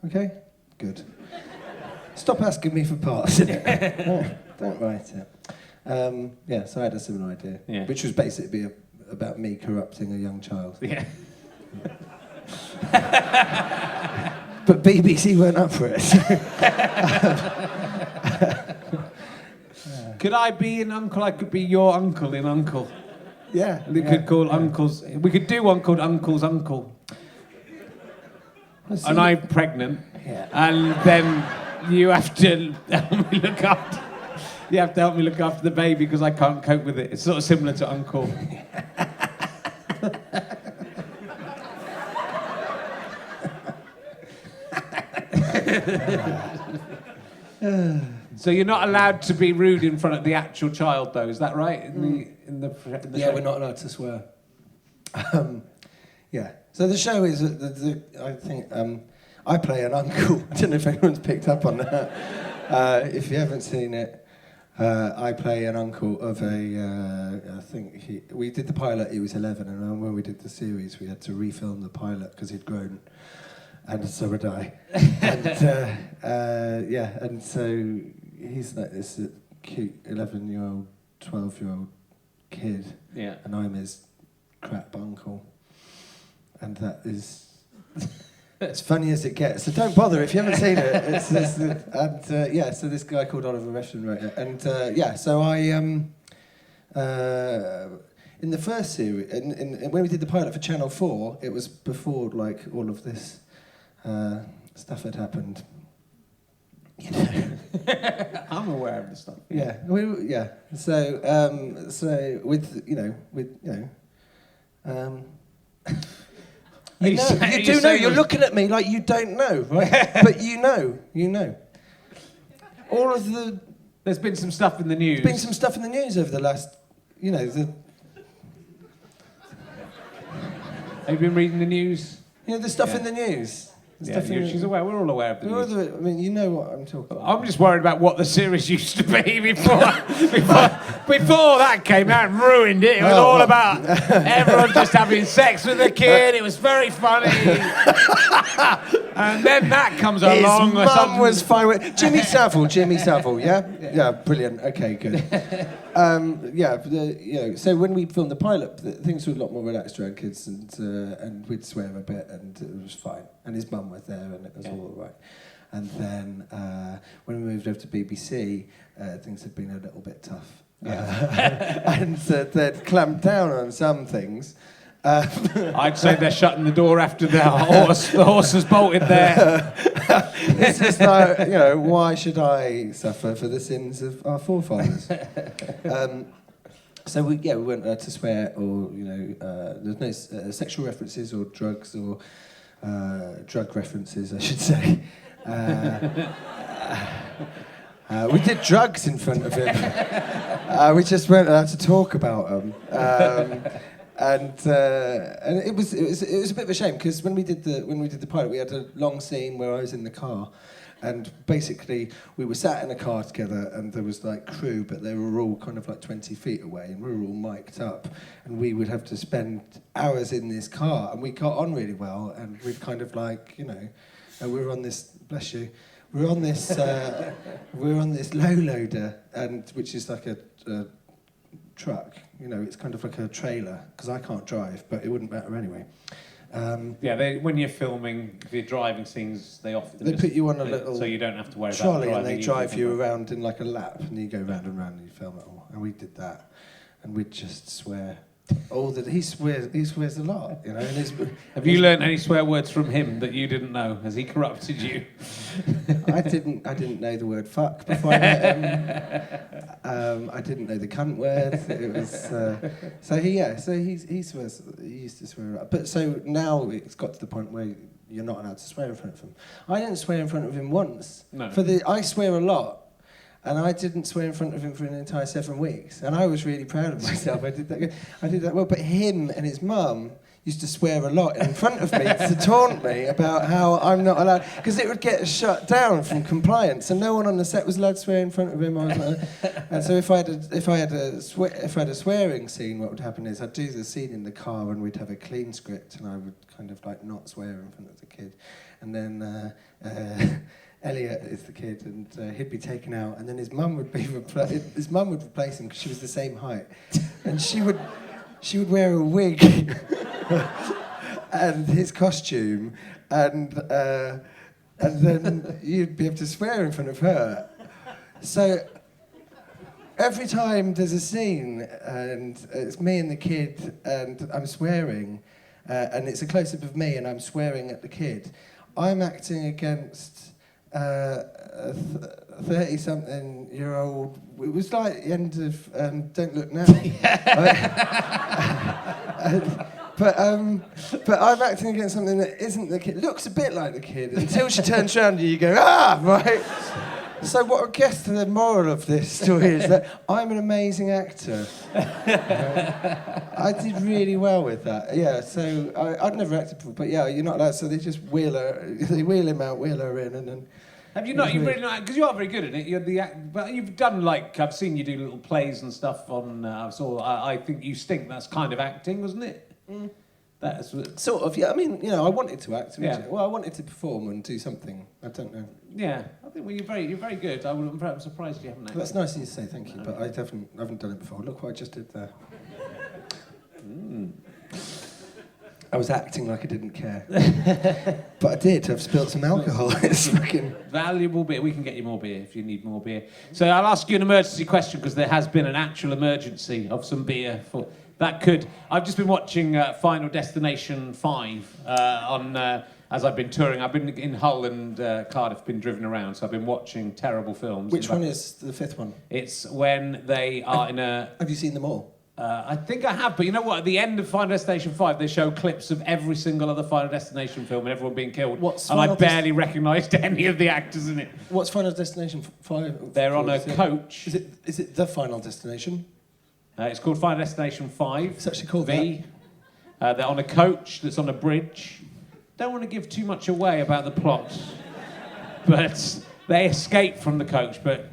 Speaker 3: Okay? Good. Stop asking me for parts. Don't write it. So I had a similar idea, which was basically about me corrupting a young child.
Speaker 2: Yeah.
Speaker 3: But BBC weren't up for it.
Speaker 2: Could I be an uncle? I could be your uncle in Uncle.
Speaker 3: Yeah.
Speaker 2: We could call Uncle's. We could do one called Uncle's Uncle. And I'm pregnant.
Speaker 3: Yeah.
Speaker 2: And then you have to help me look after. You have to help me look after the baby because I can't cope with it. It's sort of similar to Uncle. So you're not allowed to be rude in front of the actual child, though. Is that right? In the
Speaker 3: yeah, we're not allowed to swear. Yeah. So the show is I think I play an uncle. I don't know if anyone's picked up on that. If you haven't seen it, I play an uncle of I think we did the pilot. He was 11, and when we did the series, we had to refilm the pilot because he'd grown. And so would I. And and so he's like this cute 11-year-old, 12-year-old kid.
Speaker 2: Yeah.
Speaker 3: And I'm his crap uncle. And that is as funny as it gets. So don't bother if you haven't seen it. So this guy called Oliver Refn wrote it. And so I in the first series, and when we did the pilot for Channel 4, it was before like all of this stuff had happened. You know.
Speaker 2: I'm aware of the stuff.
Speaker 3: Yeah. So you do know. You're looking at me like you don't know, right? But you know. All of the.
Speaker 2: There's been some stuff in the news.
Speaker 3: There's been some stuff in the news over the last,
Speaker 2: Have you been reading the news?
Speaker 3: The stuff in the news.
Speaker 2: She's aware. We're all aware of the news.
Speaker 3: I mean, you know what I'm talking about.
Speaker 2: I'm just worried about what the series used to be before that came out and ruined it. It was all about everyone just having sex with a kid. It was very funny. And then that comes along.
Speaker 3: His mum was fine with Jimmy Savile, yeah? Yeah, brilliant. Okay, good. So when we filmed the pilot, things were a lot more relaxed around kids, and we'd swear a bit, and it was fine. And his mum was there, and it was all right. And then when we moved over to BBC, things had been a little bit tough. And they'd clamped down on some things.
Speaker 2: I'd say they're shutting the door after the horse has bolted there.
Speaker 3: It's just like, why should I suffer for the sins of our forefathers? So we weren't allowed to swear, or there's no sexual references or drugs or drug references, I should say. We did drugs in front of him. We just weren't allowed to talk about them. And it was a bit of a shame because when we did the pilot, we had a long scene where I was in the car, and basically we were sat in a car together, and there was like crew, but they were all kind of like 20 feet away, and we were all mic'd up, and we would have to spend hours in this car, and we got on really well, and we'd kind of like we were on this, bless you, we were on this low loader, and which is like a truck. It's kind of like a trailer, because I can't drive, but it wouldn't matter anyway.
Speaker 2: When you're filming, if you're driving scenes, they often
Speaker 3: they put you on a little
Speaker 2: so you don't have to worry
Speaker 3: trolley,
Speaker 2: about
Speaker 3: and they drive you around in like a lap, and you go round and round, and you film it all. And we did that, and we'd just swear. He swears a lot, And
Speaker 2: have you learned any swear words from him that you didn't know? Has he corrupted you?
Speaker 3: I didn't know the word fuck before I met him. I didn't know the cunt word. It was he swears. He used to swear a lot. But so now it's got to the point where you're not allowed to swear in front of him. I didn't swear in front of him once.
Speaker 2: No.
Speaker 3: I swear a lot. And I didn't swear in front of him for an entire 7 weeks. And I was really proud of myself. I did that well. But him and his mum used to swear a lot in front of me to taunt me about how I'm not allowed, because it would get shut down from compliance, and no one on the set was allowed to swear in front of him. And so if I had a swearing scene, what would happen is I'd do the scene in the car, and we'd have a clean script, and I would kind of like not swear in front of the kid, and then Elliot is the kid, and he'd be taken out, and then his mum would replace him because she was the same height, and she would wear a wig and his costume, and then you'd be able to swear in front of her. So every time there's a scene and it's me and the kid and I'm swearing, and it's a close-up of me and I'm swearing at the kid, I'm acting against a 30-something-year-old. It was like the end of Don't Look Now. But I'm acting against something that isn't the kid. Looks a bit like the kid until she turns around and you go, right? So what I guess the moral of this story is that I'm an amazing actor. I did really well with that. Yeah, so I'd never acted before, but yeah, you're not allowed, so they just wheel him out, wheel her in, and then...
Speaker 2: Have you not? You really not? Because you are very good at it. But you've done, like, I've seen you do little plays and stuff on. I think You Stink. That's kind of acting, wasn't it? Mm. That's
Speaker 3: sort of. Yeah. I mean, I wanted to act.
Speaker 2: Yeah.
Speaker 3: Well, I wanted to perform and do something. I don't know.
Speaker 2: Yeah, I think you're very good. I'm surprised you haven't acted.
Speaker 3: That's nice of you to say. Thank you. But I haven't done it before. Look what I just did there. I was acting like I didn't care. But I did. I've spilled some alcohol. It's fucking...
Speaker 2: Valuable beer. We can get you more beer if you need more beer. So I'll ask you an emergency question, because there has been an actual emergency of some beer. I've just been watching Final Destination 5 as I've been touring. I've been in Hull and Cardiff, been driven around, so I've been watching terrible films.
Speaker 3: Which one is the fifth one?
Speaker 2: It's when they are in a...
Speaker 3: Have you seen them all?
Speaker 2: I think I have, but you know what? At the end of Final Destination 5, they show clips of every single other Final Destination film and everyone being killed. I barely recognised any of the actors in it.
Speaker 3: What's Final Destination 5?
Speaker 2: They're on a coach.
Speaker 3: Is it the Final Destination?
Speaker 2: It's called Final Destination 5.
Speaker 3: It's actually called
Speaker 2: V. They're on a coach that's on a bridge. Don't want to give too much away about the plot, but they escape from the coach. But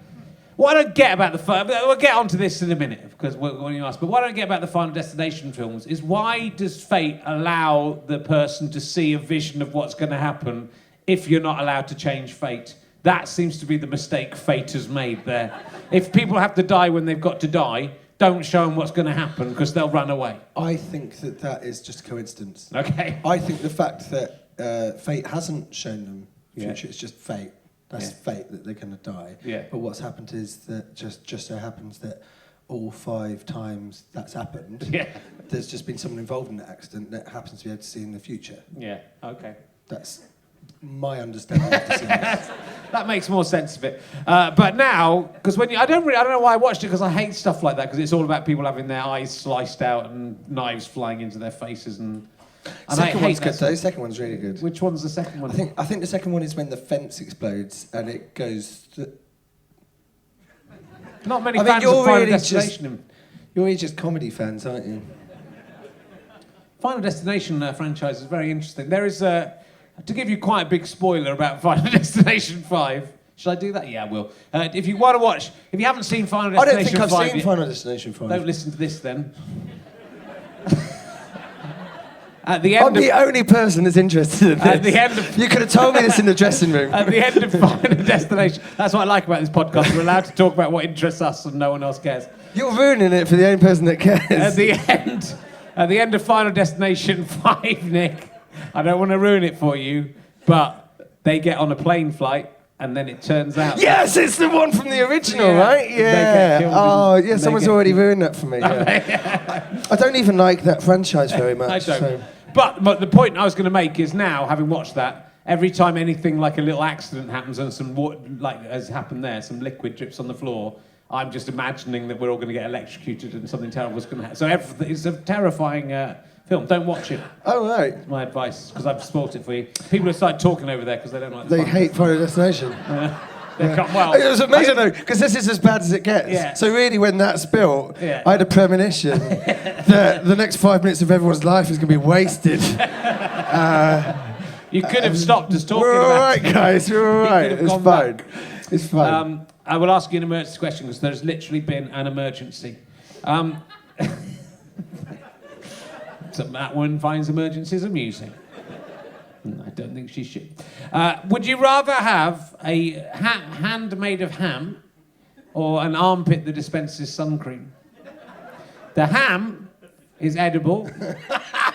Speaker 2: what I don't get about we'll get onto this in a minute, because when you ask, but what I don't get about the Final Destination films is, why does fate allow the person to see a vision of what's going to happen if you're not allowed to change fate? That seems to be the mistake fate has made there. If people have to die when they've got to die, don't show them what's going to happen, because they'll run away.
Speaker 3: I think that is just coincidence.
Speaker 2: Okay.
Speaker 3: I think the fact that fate hasn't shown them future, it's just fate. That's fate, that they're going to die.
Speaker 2: Yeah.
Speaker 3: But what's happened is that just so happens that all 5 times that's happened, there's just been someone involved in that accident that happens to be able to see in the future.
Speaker 2: Yeah, okay.
Speaker 3: That's my understanding of the series.
Speaker 2: That makes more sense of it. But now, because I don't know why I watched it, because I hate stuff like that, because it's all about people having their eyes sliced out and knives flying into their faces and
Speaker 3: second one's good though. Second one's really good.
Speaker 2: Which one's the second one?
Speaker 3: I think the second one is when the fence explodes and it goes.
Speaker 2: Not many fans of Final Destination.
Speaker 3: You're really just comedy fans, aren't you?
Speaker 2: Final Destination franchise is very interesting. There is to give you quite a big spoiler about Final Destination 5. Should I do that? Yeah, I will. If you want to watch, if you haven't seen Final Destination 5...
Speaker 3: I don't think I've seen Final Destination 5.
Speaker 2: Don't listen to this then. At the end
Speaker 3: I'm the only person that's interested in this.
Speaker 2: At the end of...
Speaker 3: You could have told me this in the dressing room.
Speaker 2: At the end of Final Destination... That's what I like about this podcast. We're allowed to talk about what interests us and no one else cares.
Speaker 3: You're ruining it for the only person that cares.
Speaker 2: At the end of Final Destination 5, Nick, I don't want to ruin it for you, but they get on a plane flight, and then it turns out...
Speaker 3: Yes, it's the one from the original, right? Yeah. Oh, yeah, someone's already ruined that for me. Yeah. I don't even like that franchise very much.
Speaker 2: I don't.
Speaker 3: So.
Speaker 2: But the point I was going to make is, now, having watched that, every time anything like a little accident happens and some water, like has happened there, some liquid drips on the floor, I'm just imagining that we're all going to get electrocuted and something terrible is going to happen. So it's a terrifying film. Don't watch it.
Speaker 3: Oh, right.
Speaker 2: That's my advice, because I've spoilt it for you. People have started talking over there because they don't like the
Speaker 3: They
Speaker 2: fun.
Speaker 3: hate Final Destination.
Speaker 2: Well,
Speaker 3: It was amazing though, because this is as bad as it gets.
Speaker 2: Yeah.
Speaker 3: So really, when that's built,
Speaker 2: Yeah.
Speaker 3: I had a premonition that the next 5 minutes of everyone's life is going to be wasted.
Speaker 2: you could have stopped us talking
Speaker 3: We're all
Speaker 2: about
Speaker 3: right,
Speaker 2: it.
Speaker 3: guys. We're all
Speaker 2: You
Speaker 3: right.
Speaker 2: could have
Speaker 3: It's
Speaker 2: gone
Speaker 3: fine.
Speaker 2: back.
Speaker 3: It's fine.
Speaker 2: I will ask you an emergency question because there's literally been an emergency. So that one finds emergencies amusing. I don't think she should. Would you rather have a hand made of ham or an armpit that dispenses sun cream? The ham is edible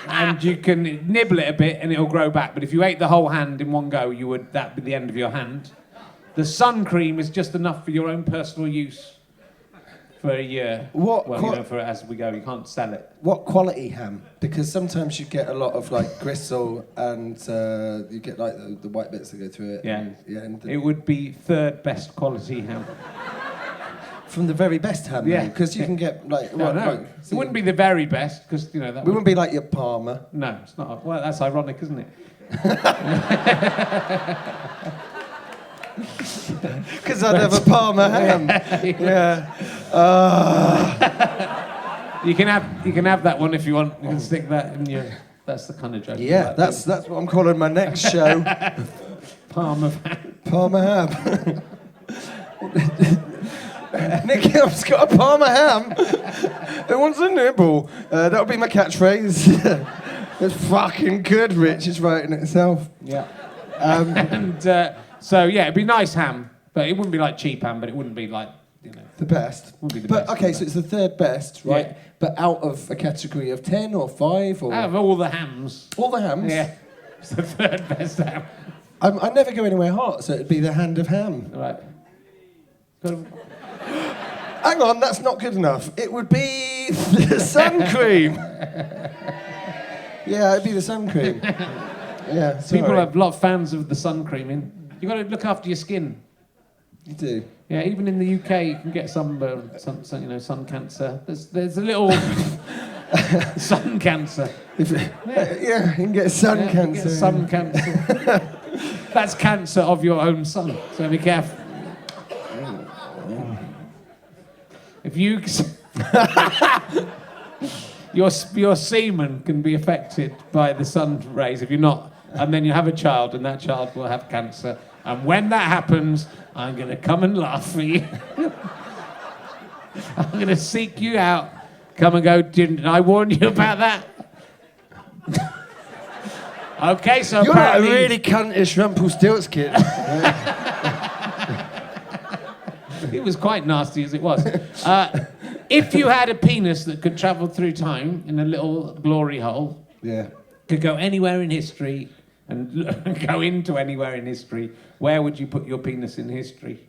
Speaker 2: and you can nibble it a bit and it'll grow back. But if you ate the whole hand in one go, that'd be the end of your hand. The sun cream is just enough for your own personal use for a year. For as we go, you can't sell it.
Speaker 3: What quality ham? Because sometimes you get a lot of like gristle, and you get like the white bits that go through it.
Speaker 2: Yeah.
Speaker 3: And
Speaker 2: It would be third best quality ham.
Speaker 3: from the very best ham.
Speaker 2: Yeah.
Speaker 3: Because you can get like.
Speaker 2: No, it wouldn't be the very best because that
Speaker 3: We wouldn't be like your Parma.
Speaker 2: No, it's not. Well, that's ironic, isn't it?
Speaker 3: Because I'd have a Parma ham. Yeah.
Speaker 2: You can have that one if you want. You can stick that in your. That's the kind of joke. you
Speaker 3: Yeah,
Speaker 2: like,
Speaker 3: that's what I'm calling my next show.
Speaker 2: palm of hand.
Speaker 3: Parma ham. Nick Hill's got a Parma ham. Who wants a nibble? That'll be my catchphrase. It's fucking good, Rich. It's writing itself.
Speaker 2: Yeah. So yeah, it'd be nice ham, but it wouldn't be like cheap ham, but it wouldn't be like
Speaker 3: The best.
Speaker 2: Would be the
Speaker 3: but
Speaker 2: best,
Speaker 3: okay, so it's the third best, right?
Speaker 2: Yeah.
Speaker 3: But out of a category of 10 or 5 or
Speaker 2: out of all the hams.
Speaker 3: all the hams.
Speaker 2: Yeah, it's the third best ham.
Speaker 3: I never go anywhere hot, so it'd be the hand of ham.
Speaker 2: Right. Got
Speaker 3: Hang on, that's not good enough. It would be the sun cream. Yeah, it'd be the sun cream. Yeah, sorry.
Speaker 2: People have a lot of fans of the sun cream in. You got to look after your skin.
Speaker 3: You do.
Speaker 2: Yeah, even in the UK, you can get sun cancer. There's a little sun cancer.
Speaker 3: Yeah, you can get sun
Speaker 2: Yeah, you
Speaker 3: cancer.
Speaker 2: get sun cancer. That's cancer of your own sun. So be careful. If you, your semen can be affected by the sun rays if you're not, and then you have a child, and that child will have cancer. And when that happens, I'm going to come and laugh for you. I'm going to seek you out. Come and go, didn't I warn you about that? Okay, so
Speaker 3: You're not a
Speaker 2: apparently...
Speaker 3: really cuntish Rumpelstiltskin.
Speaker 2: It was quite nasty as it was. If you had a penis that could travel through time in a little glory hole,
Speaker 3: Yeah.
Speaker 2: could go anywhere in history and go into anywhere in history, where would you put your penis in history?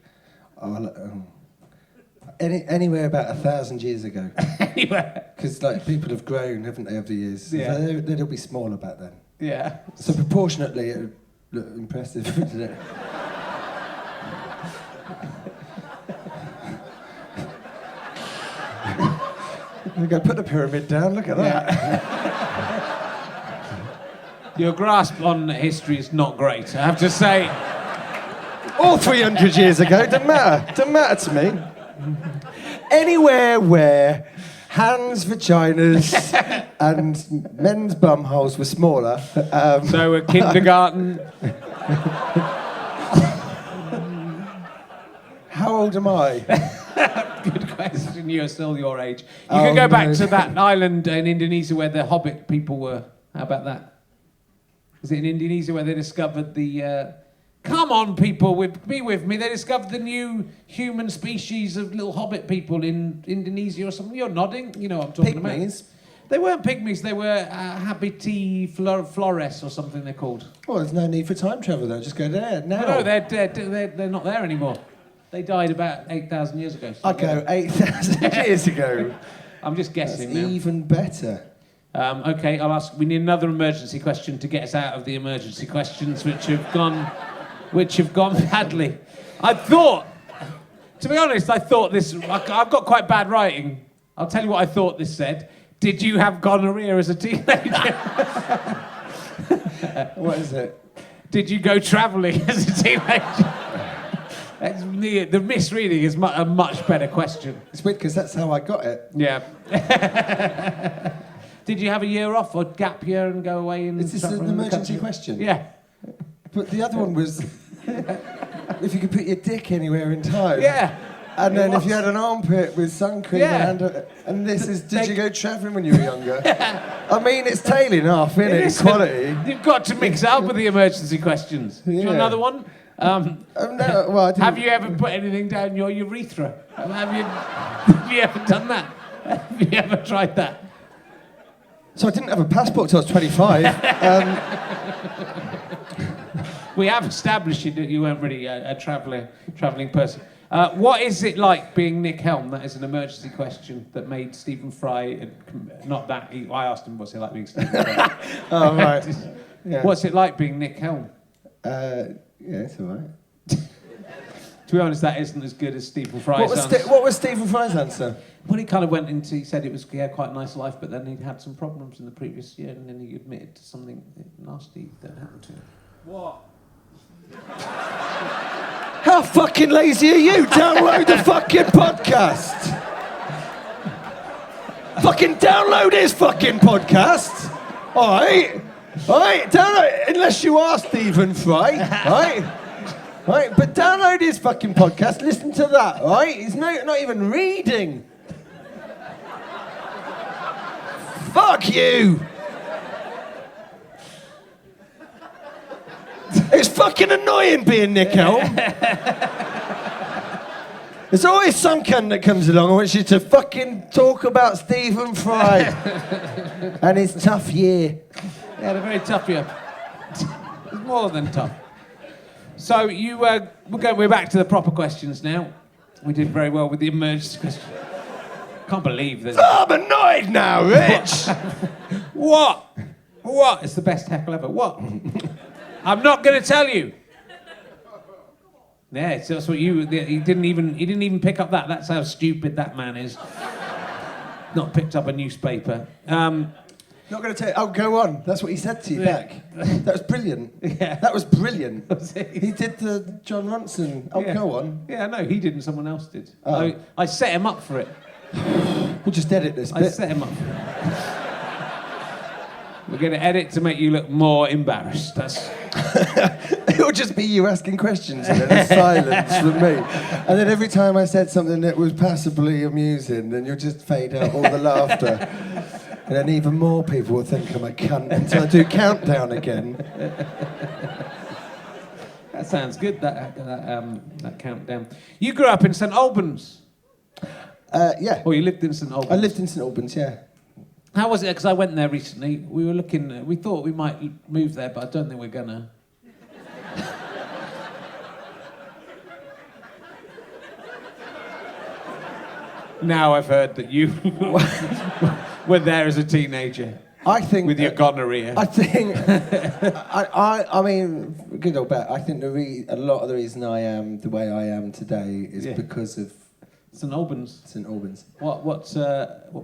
Speaker 3: Anywhere about 1,000 years ago.
Speaker 2: Anywhere.
Speaker 3: Because like people have grown, haven't they, over the years?
Speaker 2: Yeah.
Speaker 3: So they'll be smaller back then.
Speaker 2: Yeah.
Speaker 3: So proportionately, it would look impressive, wouldn't it? We're going to put the pyramid down. Look at that.
Speaker 2: Your grasp on history is not great, I have to say.
Speaker 3: All 300 years ago, doesn't matter. Doesn't matter to me. Anywhere where hands, vaginas, and men's bum holes were smaller.
Speaker 2: So a kindergarten.
Speaker 3: How old am I?
Speaker 2: Good question. You're still your age. You
Speaker 3: Oh,
Speaker 2: could go back
Speaker 3: no.
Speaker 2: to that island in Indonesia where the Hobbit people were. How about that? Was it in Indonesia where they discovered the... Come on, people, be with me. They discovered the new human species of little Hobbit people in Indonesia or something. You're nodding. You know what I'm talking
Speaker 3: Pygmies?
Speaker 2: about. They weren't pygmies. They were Habiti Flores or something they're called.
Speaker 3: Well, there's no need for time travel though. Just go there now.
Speaker 2: No, they're dead. They're not there anymore. They died about 8,000 years ago. So
Speaker 3: I go 8,000 years ago.
Speaker 2: I'm just
Speaker 3: That's
Speaker 2: guessing now.
Speaker 3: even better.
Speaker 2: Okay, I'll ask. We need another emergency question to get us out of the emergency questions, which have gone badly. I thought, to be honest, I thought this. I've got quite bad writing. I'll tell you what I thought this said. Did you have gonorrhea as a teenager?
Speaker 3: What is it?
Speaker 2: Did you go travelling as a teenager? The misreading is a much better question.
Speaker 3: It's weird because that's how I got it.
Speaker 2: Yeah. Did you have a year off or gap year and go away and...
Speaker 3: Is this
Speaker 2: travel
Speaker 3: an
Speaker 2: around the
Speaker 3: emergency
Speaker 2: country?
Speaker 3: question?
Speaker 2: Yeah.
Speaker 3: But the other one was if you could put your dick anywhere in time.
Speaker 2: Yeah.
Speaker 3: And then
Speaker 2: It
Speaker 3: if you
Speaker 2: was.
Speaker 3: had an armpit with sun cream
Speaker 2: Yeah.
Speaker 3: and this is, did you go travelling when you were younger? I mean, it's tailing off, isn't it?
Speaker 2: Listen,
Speaker 3: Quality.
Speaker 2: You've got to mix it up with the emergency questions. Do you want
Speaker 3: Yeah.
Speaker 2: another one?
Speaker 3: No, well, I didn't.
Speaker 2: Have you ever put anything down your urethra? Have you ever done that? Have you ever tried that?
Speaker 3: So I didn't have a passport till I was 25.
Speaker 2: We have established that you weren't really a travelling person. What is it like being Nick Helm? That is an emergency question that made Stephen Fry, not that, I asked him what's it like being Stephen Fry.
Speaker 3: Oh, right. Yeah.
Speaker 2: What's it like being Nick Helm?
Speaker 3: Yeah, it's all right.
Speaker 2: To be honest, that isn't as good as Stephen Fry's
Speaker 3: What was,
Speaker 2: answer.
Speaker 3: what was Stephen Fry's answer?
Speaker 2: Well, he kind of went into, he said it was quite a nice life, but then he'd had some problems in the previous year, and then he admitted to something nasty that happened to him. What?
Speaker 3: How fucking lazy are you? Download the fucking podcast. Fucking download his fucking podcast. All right, download. Unless you are Stephen Fry, right. But download his fucking podcast. Listen to that, right? He's not even reading. Fuck you. It's fucking annoying being Nick Helm. There's always some cunt that comes along and wants you to fucking talk about Stephen Fry and his tough year.
Speaker 2: He had a very tough year. It was more than tough. So we're back to the proper questions now. We did very well with the emergency question. Can't believe that.
Speaker 3: I'm annoyed now, Rich.
Speaker 2: What? It's the best heckle ever. What? I'm not going to tell you. Yeah, it's that's what you. He didn't even pick up that. That's how stupid that man is. Not picked up a newspaper.
Speaker 3: Not going to tell you. Oh, go on. That's what he said to you back. That was brilliant.
Speaker 2: Yeah.
Speaker 3: That was brilliant.
Speaker 2: Was it?
Speaker 3: He did the John Ronson. Oh,
Speaker 2: Yeah.
Speaker 3: go on.
Speaker 2: Yeah, no, he didn't. Someone else did.
Speaker 3: Oh.
Speaker 2: I set him up for it.
Speaker 3: We'll just edit this
Speaker 2: I
Speaker 3: bit.
Speaker 2: set him up for it. We're going to edit to make you look more embarrassed.
Speaker 3: It'll just be you asking questions and then a silence from me. And then every time I said something that was passably amusing, then you'll just fade out all the laughter. And then even more people will think I'm a cunt until I do countdown again.
Speaker 2: That sounds good, that countdown. You grew up in St Albans.
Speaker 3: Yeah.
Speaker 2: Or you lived in St Albans.
Speaker 3: I lived in St Albans, yeah.
Speaker 2: How was it? Because I went there recently. We were looking, we thought we might move there, but I don't think we're gonna. Now I've heard that you were there as a teenager
Speaker 3: I think
Speaker 2: with your gonorrhea.
Speaker 3: I think I mean, good or bad. I think a lot of the reason I am the way I am today is because of
Speaker 2: St Albans.
Speaker 3: St Albans.
Speaker 2: What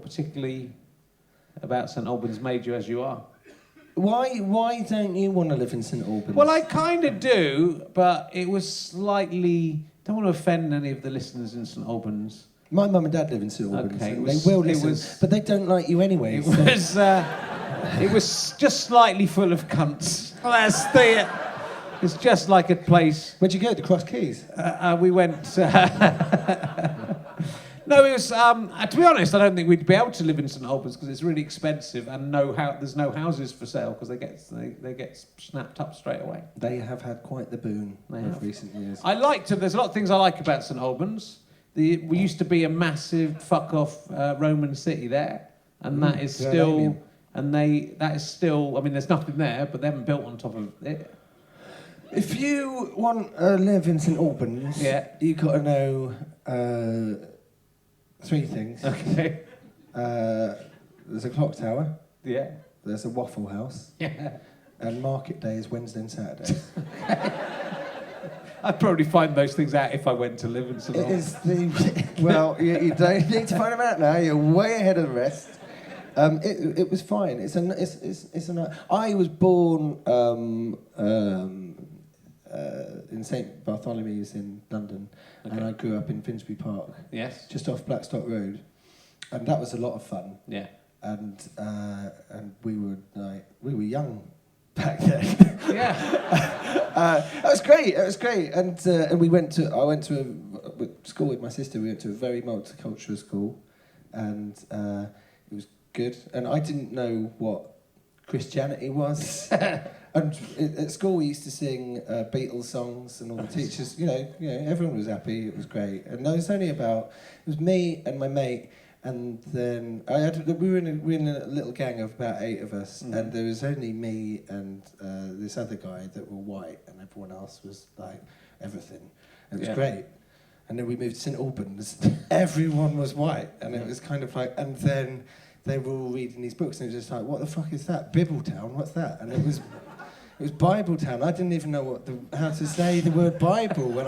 Speaker 2: particularly about St Albans made you as you are?
Speaker 3: Why don't you want to live in St Albans?
Speaker 2: Well, I kind of do, but it was slightly. Don't want to offend any of the listeners in St Albans.
Speaker 3: My mum and dad live in St Albans.
Speaker 2: Okay,
Speaker 3: and they will listen, but they don't like you anyway.
Speaker 2: It was just slightly full of cunts. It's just like a place.
Speaker 3: Where'd you go? The Cross Keys?
Speaker 2: We went. No, it was. To be honest, I don't think we'd be able to live in St Albans because it's really expensive and there's no houses for sale because they get snapped up straight away.
Speaker 3: They have had quite the boon of recent years.
Speaker 2: There's a lot of things I like about St Albans. We used to be a massive fuck-off Roman city there, and that is still. And that is still. I mean, there's nothing there, but they haven't built on top of it.
Speaker 3: If you want to live in St Albans, you got to know 3 things.
Speaker 2: Okay.
Speaker 3: There's a clock tower.
Speaker 2: Yeah.
Speaker 3: There's a Waffle House.
Speaker 2: Yeah.
Speaker 3: And market day is Wednesday and Saturday.
Speaker 2: I'd probably find those things out if I went to live in St Albans.
Speaker 3: Well, you don't need to find them out now. You're way ahead of the rest. It was fine. I was born in St Bartholomew's in London, and I grew up in Finsbury Park.
Speaker 2: Yes.
Speaker 3: Just off Blackstock Road, and that was a lot of fun.
Speaker 2: Yeah.
Speaker 3: And we were young back then.
Speaker 2: Yeah.
Speaker 3: That was great. And I went to a school with my sister. We went to a very multicultural school, and it was good. And I didn't know what Christianity was. And at school we used to sing Beatles songs, and all the teachers, everyone was happy. It was great. And it was me and my mate. And then we were in a little gang of about 8 of us, and there was only me and this other guy that were white, and everyone else was like everything. It was great. And then we moved to St Albans. Everyone was white, and it was kind of like. And then they were all reading these books, and it was just like, what the fuck is that? Bibbletown? What's that? And it was Bibletown. I didn't even know how to say the word Bible when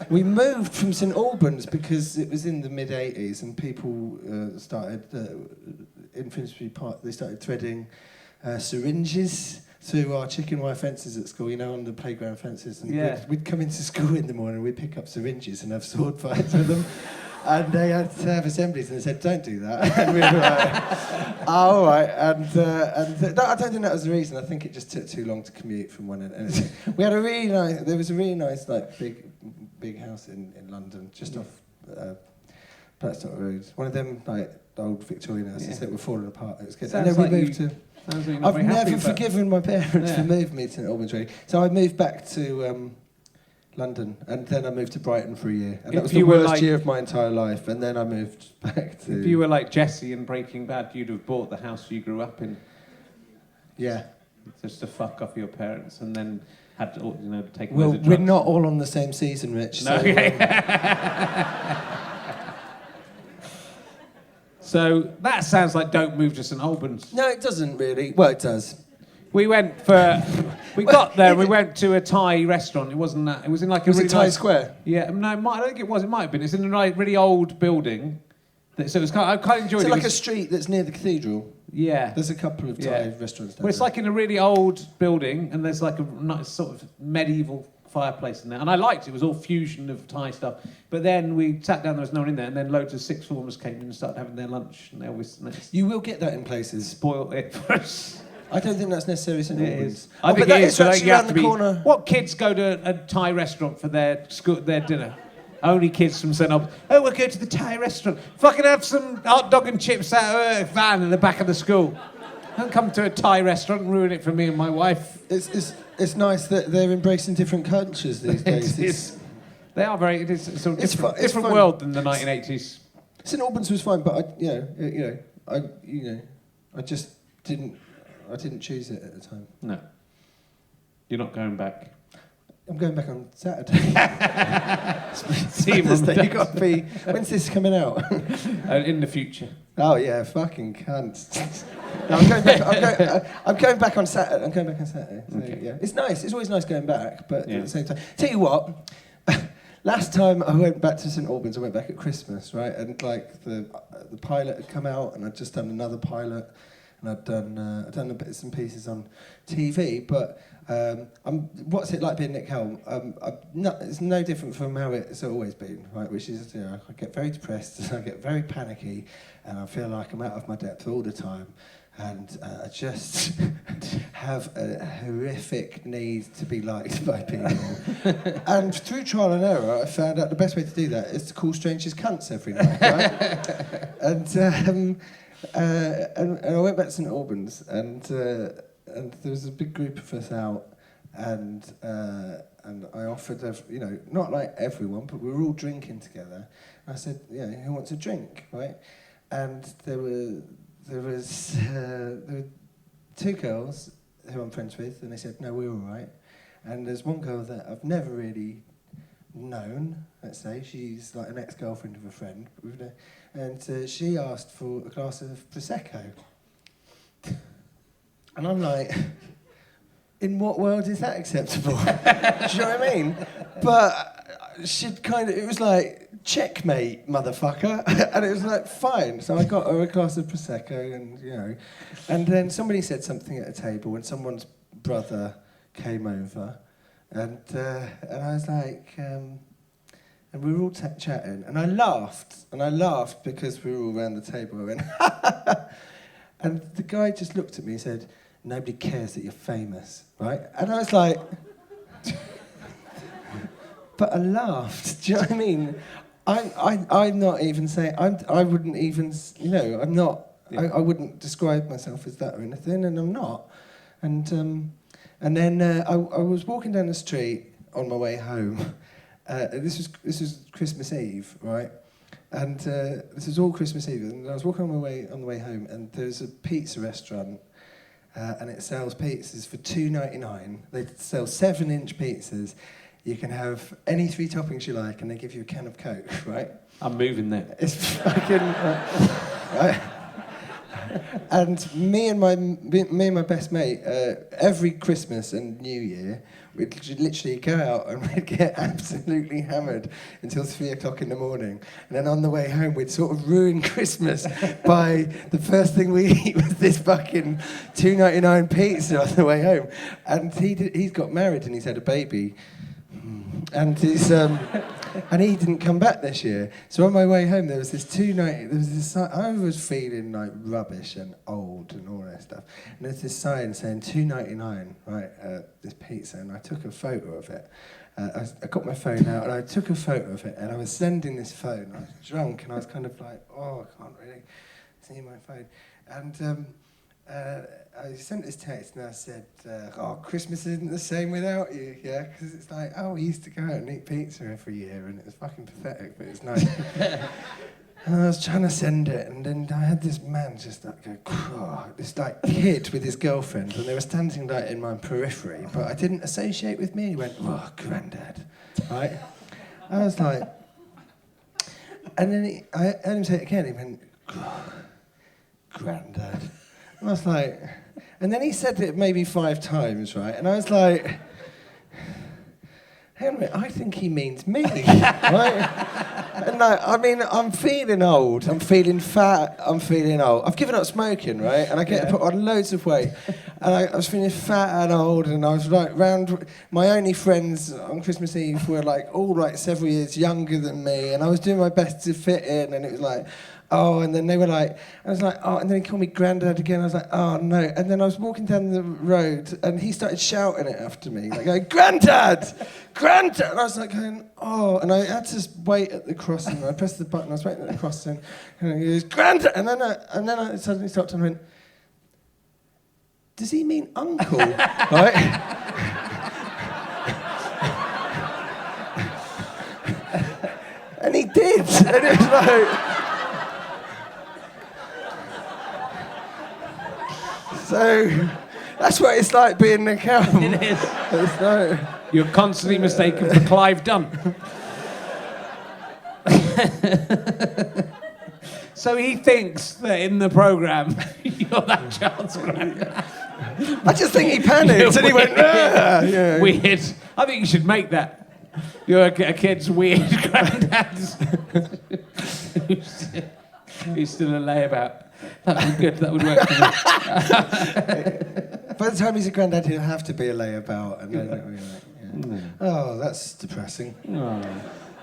Speaker 3: we moved from St Albans because it was in the mid-'80s, and people started in Finsbury Park. They started threading syringes through our chicken wire fences at school, on the playground fences. And we'd come into school in the morning, we'd pick up syringes and have sword fights with them. And they had to have assemblies, and they said, "Don't do that." And we were like, "Oh, all right." And no, I don't think that was the reason. I think it just took too long to commute from one end. And we had there was a really nice, like, big house in London, just off Blackstock Road. One of them, like, old Victorian houses that were falling apart. It was good.
Speaker 2: Sounds
Speaker 3: and then
Speaker 2: like
Speaker 3: we moved to. I've never forgiven my parents for moving me to St Albans, really. So I moved back to London, and then I moved to Brighton for a year, and that was the worst year of my entire life. And then I moved back to.
Speaker 2: If you were like Jesse in Breaking Bad, you'd have bought the house you grew up in.
Speaker 3: Yeah.
Speaker 2: Just to fuck off your parents, and then had to, take.
Speaker 3: Well, we're not all on the same season, Rich.
Speaker 2: No.
Speaker 3: So,
Speaker 2: so that sounds like don't move to St Albans.
Speaker 3: No, it doesn't really. Well, it does.
Speaker 2: We went for. We got there. We went to a Thai restaurant. It wasn't that. It was in like a.
Speaker 3: Was
Speaker 2: really
Speaker 3: it Thai
Speaker 2: nice,
Speaker 3: Square?
Speaker 2: Yeah. No, I don't think it was. It might have been. It's in a really old building. So it was I quite enjoyed it.
Speaker 3: Is it like a street that's near the cathedral?
Speaker 2: Yeah.
Speaker 3: There's a couple of Thai restaurants down
Speaker 2: Well, it's like in a really old building, and there's like a nice sort of medieval fireplace in there. And I liked it. It was all fusion of Thai stuff. But then we sat down, there was no one in there, and then loads of sixth formers came in and started having their lunch, and they always
Speaker 3: You will get that in places.
Speaker 2: spoiled it for us.
Speaker 3: I don't think that's necessarily St Albans.
Speaker 2: I think
Speaker 3: but that
Speaker 2: it
Speaker 3: is
Speaker 2: but
Speaker 3: actually
Speaker 2: you have
Speaker 3: around
Speaker 2: to
Speaker 3: the
Speaker 2: be.
Speaker 3: corner.
Speaker 2: What kids go to a Thai restaurant for their dinner? Only kids from St Albans. Oh, we'll go to the Thai restaurant. Fucking have some hot dog and chips out of a van in the back of the school. Don't come to a Thai restaurant and ruin it for me and my wife.
Speaker 3: It's nice that they're embracing different cultures these days.
Speaker 2: They are very. It is a sort of
Speaker 3: It's
Speaker 2: different,
Speaker 3: fun- it's
Speaker 2: different
Speaker 3: fun.
Speaker 2: world than the 1980s.
Speaker 3: St Albans was fine, but I just didn't. I didn't choose it at the time.
Speaker 2: No. You're not going back.
Speaker 3: I'm going back on Saturday.
Speaker 2: See you, Mum and Dad.
Speaker 3: You got to be. When's this coming out?
Speaker 2: In the future.
Speaker 3: Oh yeah, fucking cunt. No, I'm going back. I'm going back on Saturday. I'm going back on Saturday. So,
Speaker 2: Okay.
Speaker 3: yeah, it's nice. It's always nice going back, but
Speaker 2: Yeah.
Speaker 3: at the same time, tell you what. Last time I went back to St Albans, I went back at Christmas, right? And like the pilot had come out, and I'd just done another pilot, and I'd done the bits and pieces on TV. But what's it like being Nick Helm? It's no different from how it's always been, right? Which is, I get very depressed, and I get very panicky, and I feel like I'm out of my depth all the time. And I just have a horrific need to be liked by people. And through trial and error, I found out the best way to do that is to call strangers cunts every night, right? And I went back to St Albans, and there was a big group of us out, and I offered, not like everyone, but we were all drinking together. And I said, who wants a drink, right? And there were 2 girls who I'm friends with, and they said, no, we're all right. And there's one girl that I've never really known, let's say. She's like an ex-girlfriend of a friend. And she asked for a glass of Prosecco. And I'm like, in what world is that acceptable? Do you know what I mean? But she'd kind of, it was like, checkmate, motherfucker. And it was like, fine. So I got her a glass of Prosecco and, you know. And then somebody said something at a table and someone's brother came over. And I was like, and we were all chatting. And I laughed because we were all around the table. I went, and the guy just looked at me and said, nobody cares that you're famous, right? And I was like... But I laughed. Do you know what I mean? I'm not even saying. I wouldn't even. You know, I'm not. Yeah. I wouldn't describe myself as that or anything, and I'm not. And then I was walking down the street on my way home. This was Christmas Eve, right? And this was all Christmas Eve, and I was walking on the way home, and there's a pizza restaurant. And it sells pizzas for $2.99. They sell 7-inch pizzas. You can have any 3 toppings you like, and they give you a can of Coke, right?
Speaker 2: I'm moving there.
Speaker 3: It's fucking right. And me and my best mate, every Christmas and New Year, we'd literally go out and we'd get absolutely hammered until 3 o'clock in the morning. And then on the way home, we'd sort of ruin Christmas by the first thing we eat was this fucking $2.99 pizza on the way home. And he's got married and he's had a baby. And and he didn't come back this year. So on my way home, there was this I was feeling like rubbish and old and all that stuff. And there's this sign saying $2.99, right, this pizza. And I took a photo of it. I got my phone out and I took a photo of it. And I was sending this phone. I was drunk and I was kind of like, oh, I can't really see my phone. And I sent this text and I said, oh, Christmas isn't the same without you, yeah? Because it's like, oh, we used to go out and eat pizza every year and it was fucking pathetic, but it's nice. And I was trying to send it and then I had this man just like go, oh, this like kid with his girlfriend and they were standing like in my periphery, but I didn't associate with me. He went, oh, granddad, right? I was like, and then I heard him say it again, he went, oh, granddad. And I was like, and then he said it maybe 5 times, right? And I was like, hang on a minute, I think he means me, right? And I mean, I'm feeling old, I'm feeling fat, I'm feeling old. I've given up smoking, right? And I get put on loads of weight. And I was feeling fat and old, and I was like round, my only friends on Christmas Eve were like all like several years younger than me, and I was doing my best to fit in, and it was like, oh, and then they were like, I was like, oh, and then he called me granddad again. I was like, oh, no. And then I was walking down the road, and he started shouting it after me, like, going, granddad, granddad. And I was like, going, oh, and I had to wait at the crossing. I pressed the button, I was waiting at the crossing, and he goes, granddad. And then I suddenly stopped and went, does he mean uncle? Right? And he did. And it was like... So that's what it's like being an accountant.
Speaker 2: It is. You're constantly mistaken for Clive Dunn. So he thinks that in the programme you're that child's granddad.
Speaker 3: I just think he panicked and he went, ah! Yeah.
Speaker 2: Weird. I think you should make that. You're a kid's weird granddad who's still a layabout. That would be good, that would work for me.
Speaker 3: By the time he's a granddad, he'll have to be a layabout. And then Oh, that's depressing.
Speaker 2: Oh.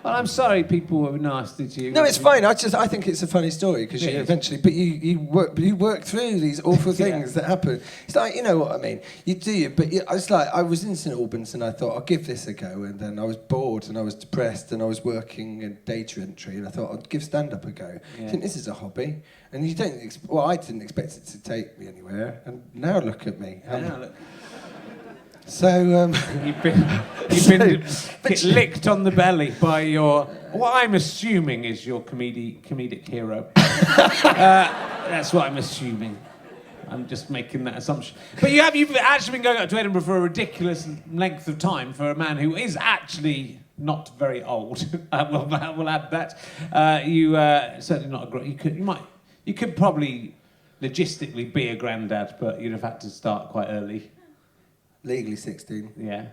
Speaker 2: Well, I'm sorry people were nasty to you.
Speaker 3: No, it's fine. I think it's a funny story because you eventually, but you work through these awful things that happen. It's like, you know what I mean. You do, but it's like I was in St Albans and I thought I'll give this a go, and then I was bored and I was depressed and I was working in data entry and I thought I'd give stand-up a go. I think this is a hobby, and you don't. I didn't expect it to take me anywhere, and now look at me. So
Speaker 2: you've been licked on the belly by your, what I'm assuming is your comedic hero. That's what I'm assuming. I'm just making that assumption. But you've actually been going up to Edinburgh for a ridiculous length of time for a man who is actually not very old. We'll add that. You certainly not a great. You could probably logistically be a granddad, but you'd have had to start quite early.
Speaker 3: Legally 16.
Speaker 2: Yeah.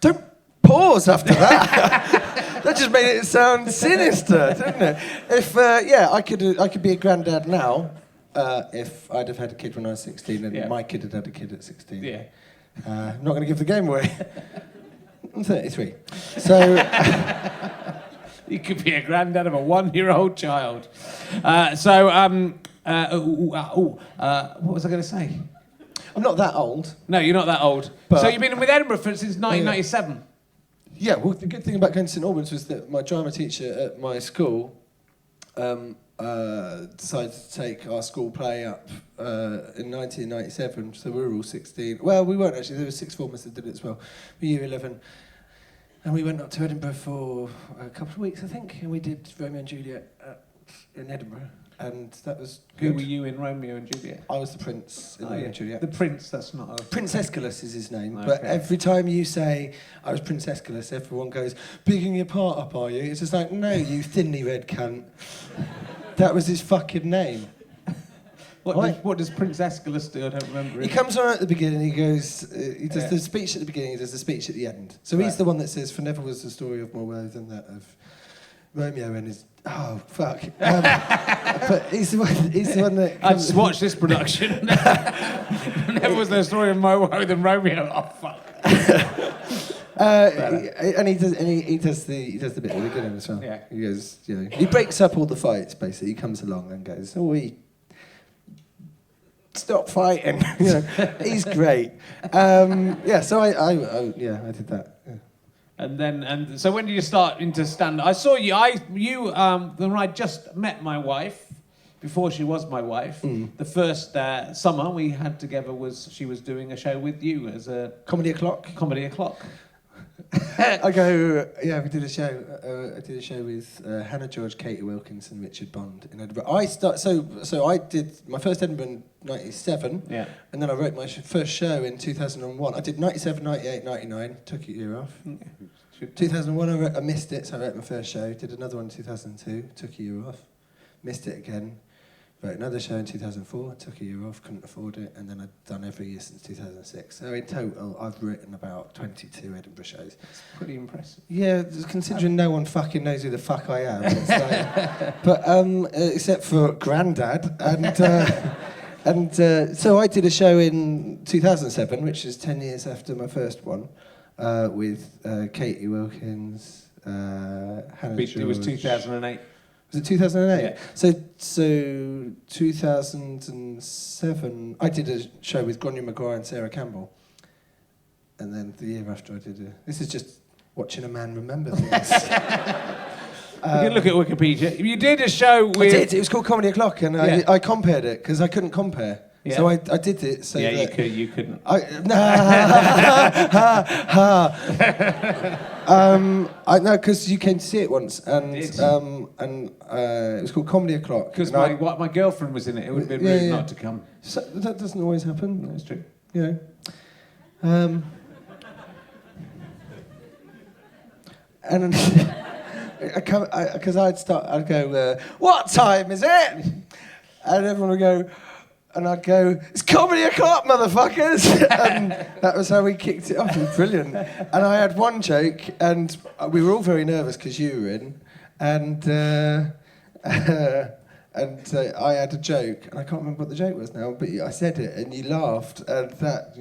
Speaker 3: Don't
Speaker 4: pause after that. That just made it sound sinister, didn't it? If I could be a granddad now. If I'd have had a kid when I was 16 and my kid had a kid at 16.
Speaker 2: Yeah.
Speaker 4: I'm not going to give the game away. I'm 33. So...
Speaker 2: You could be a granddad of a 1-year-old child. What was I going to say?
Speaker 4: I'm not that old.
Speaker 2: No, you're not that old.
Speaker 4: But-
Speaker 2: So you've been with Edinburgh since 1997?
Speaker 4: Yeah, well, the good thing about going to St Albans was that my drama teacher at my school decided to take our school play up in 1997, so we were all 16. Well, we weren't actually, there were sixth formers that did it as well. We were year 11. And we went up to Edinburgh for a couple of weeks, I think, and we did Romeo and Juliet in Edinburgh, and that was good.
Speaker 2: Who were you in Romeo and Juliet?
Speaker 4: I was the prince in Romeo and Juliet.
Speaker 2: The prince, that's not a...
Speaker 4: Prince Aeschylus is his name,
Speaker 2: Okay.
Speaker 4: but every time you say, I was Prince Aeschylus, everyone goes, bigging your part up, are you? It's just like, no, you thinly red cunt. That was his fucking name.
Speaker 2: What does Prince Aeschylus do? I don't remember.
Speaker 4: He comes on at the beginning, he goes, he does the speech at the beginning, he does the speech at the end. So he's the one that says, for never was the story of more woe than that of Romeo and his... Oh, fuck. But he's the one that...
Speaker 2: I just watched this production. Never was there a story of more woe than Romeo. Oh, fuck.
Speaker 4: And he does the bit really good in as well.
Speaker 2: Yeah.
Speaker 4: He goes, he breaks up all the fights, basically. He comes along and goes, stop fighting. He's great. So I did that. Yeah.
Speaker 2: And so when did you start into stand-up? I saw you. When I just met my wife, before she was my wife, the first summer we had together she was doing a show with you as a
Speaker 4: Comedy O'Clock.
Speaker 2: Comedy O'Clock.
Speaker 4: We did a show. I did a show with Hannah George, Katie Wilkins, and Richard Bond in Edinburgh. So I did my first Edinburgh in '97, and then I wrote my first show in 2001. I did '97, '98, '99. Took a year off. 2001, I missed it, so I wrote my first show. Did another one in 2002. Took a year off. Missed it again. Wrote another show in 2004, took a year off, couldn't afford it, and then I've done every year since 2006. So in total, I've written about 22 Edinburgh shows.
Speaker 2: That's pretty impressive.
Speaker 4: Yeah, considering no one fucking knows who the fuck I am. It's like, but except for Grandad, so I did a show in 2007, which is 10 years after my first one, with Katie Wilkins, Hannah George.
Speaker 2: It was 2008.
Speaker 4: Was it 2008?
Speaker 2: Yeah.
Speaker 4: So 2007, I did a show with Gráinne Maguire and Sarah Campbell. And then the year after I did this is just watching a man remember things.
Speaker 2: You can look at Wikipedia. You did a show with...
Speaker 4: I did, it was called Comedy O'Clock, and I compared it, because I couldn't compare.
Speaker 2: Yeah.
Speaker 4: So I did it so
Speaker 2: yeah,
Speaker 4: that...
Speaker 2: you couldn't.
Speaker 4: No, because you came to see it once, and it was called Comedy O'Clock.
Speaker 2: Because my girlfriend was in it. It would have been rude not to come.
Speaker 4: So, that doesn't always happen.
Speaker 2: That's true.
Speaker 4: And because I'd go, what time is it? And everyone would go, and I'd go, it's Comedy O'Clock, motherfuckers! And that was how we kicked it off. It was brilliant. And I had one joke, and we were all very nervous because you were in, and I had a joke, and I can't remember what the joke was now, but I said it, and you laughed, and that,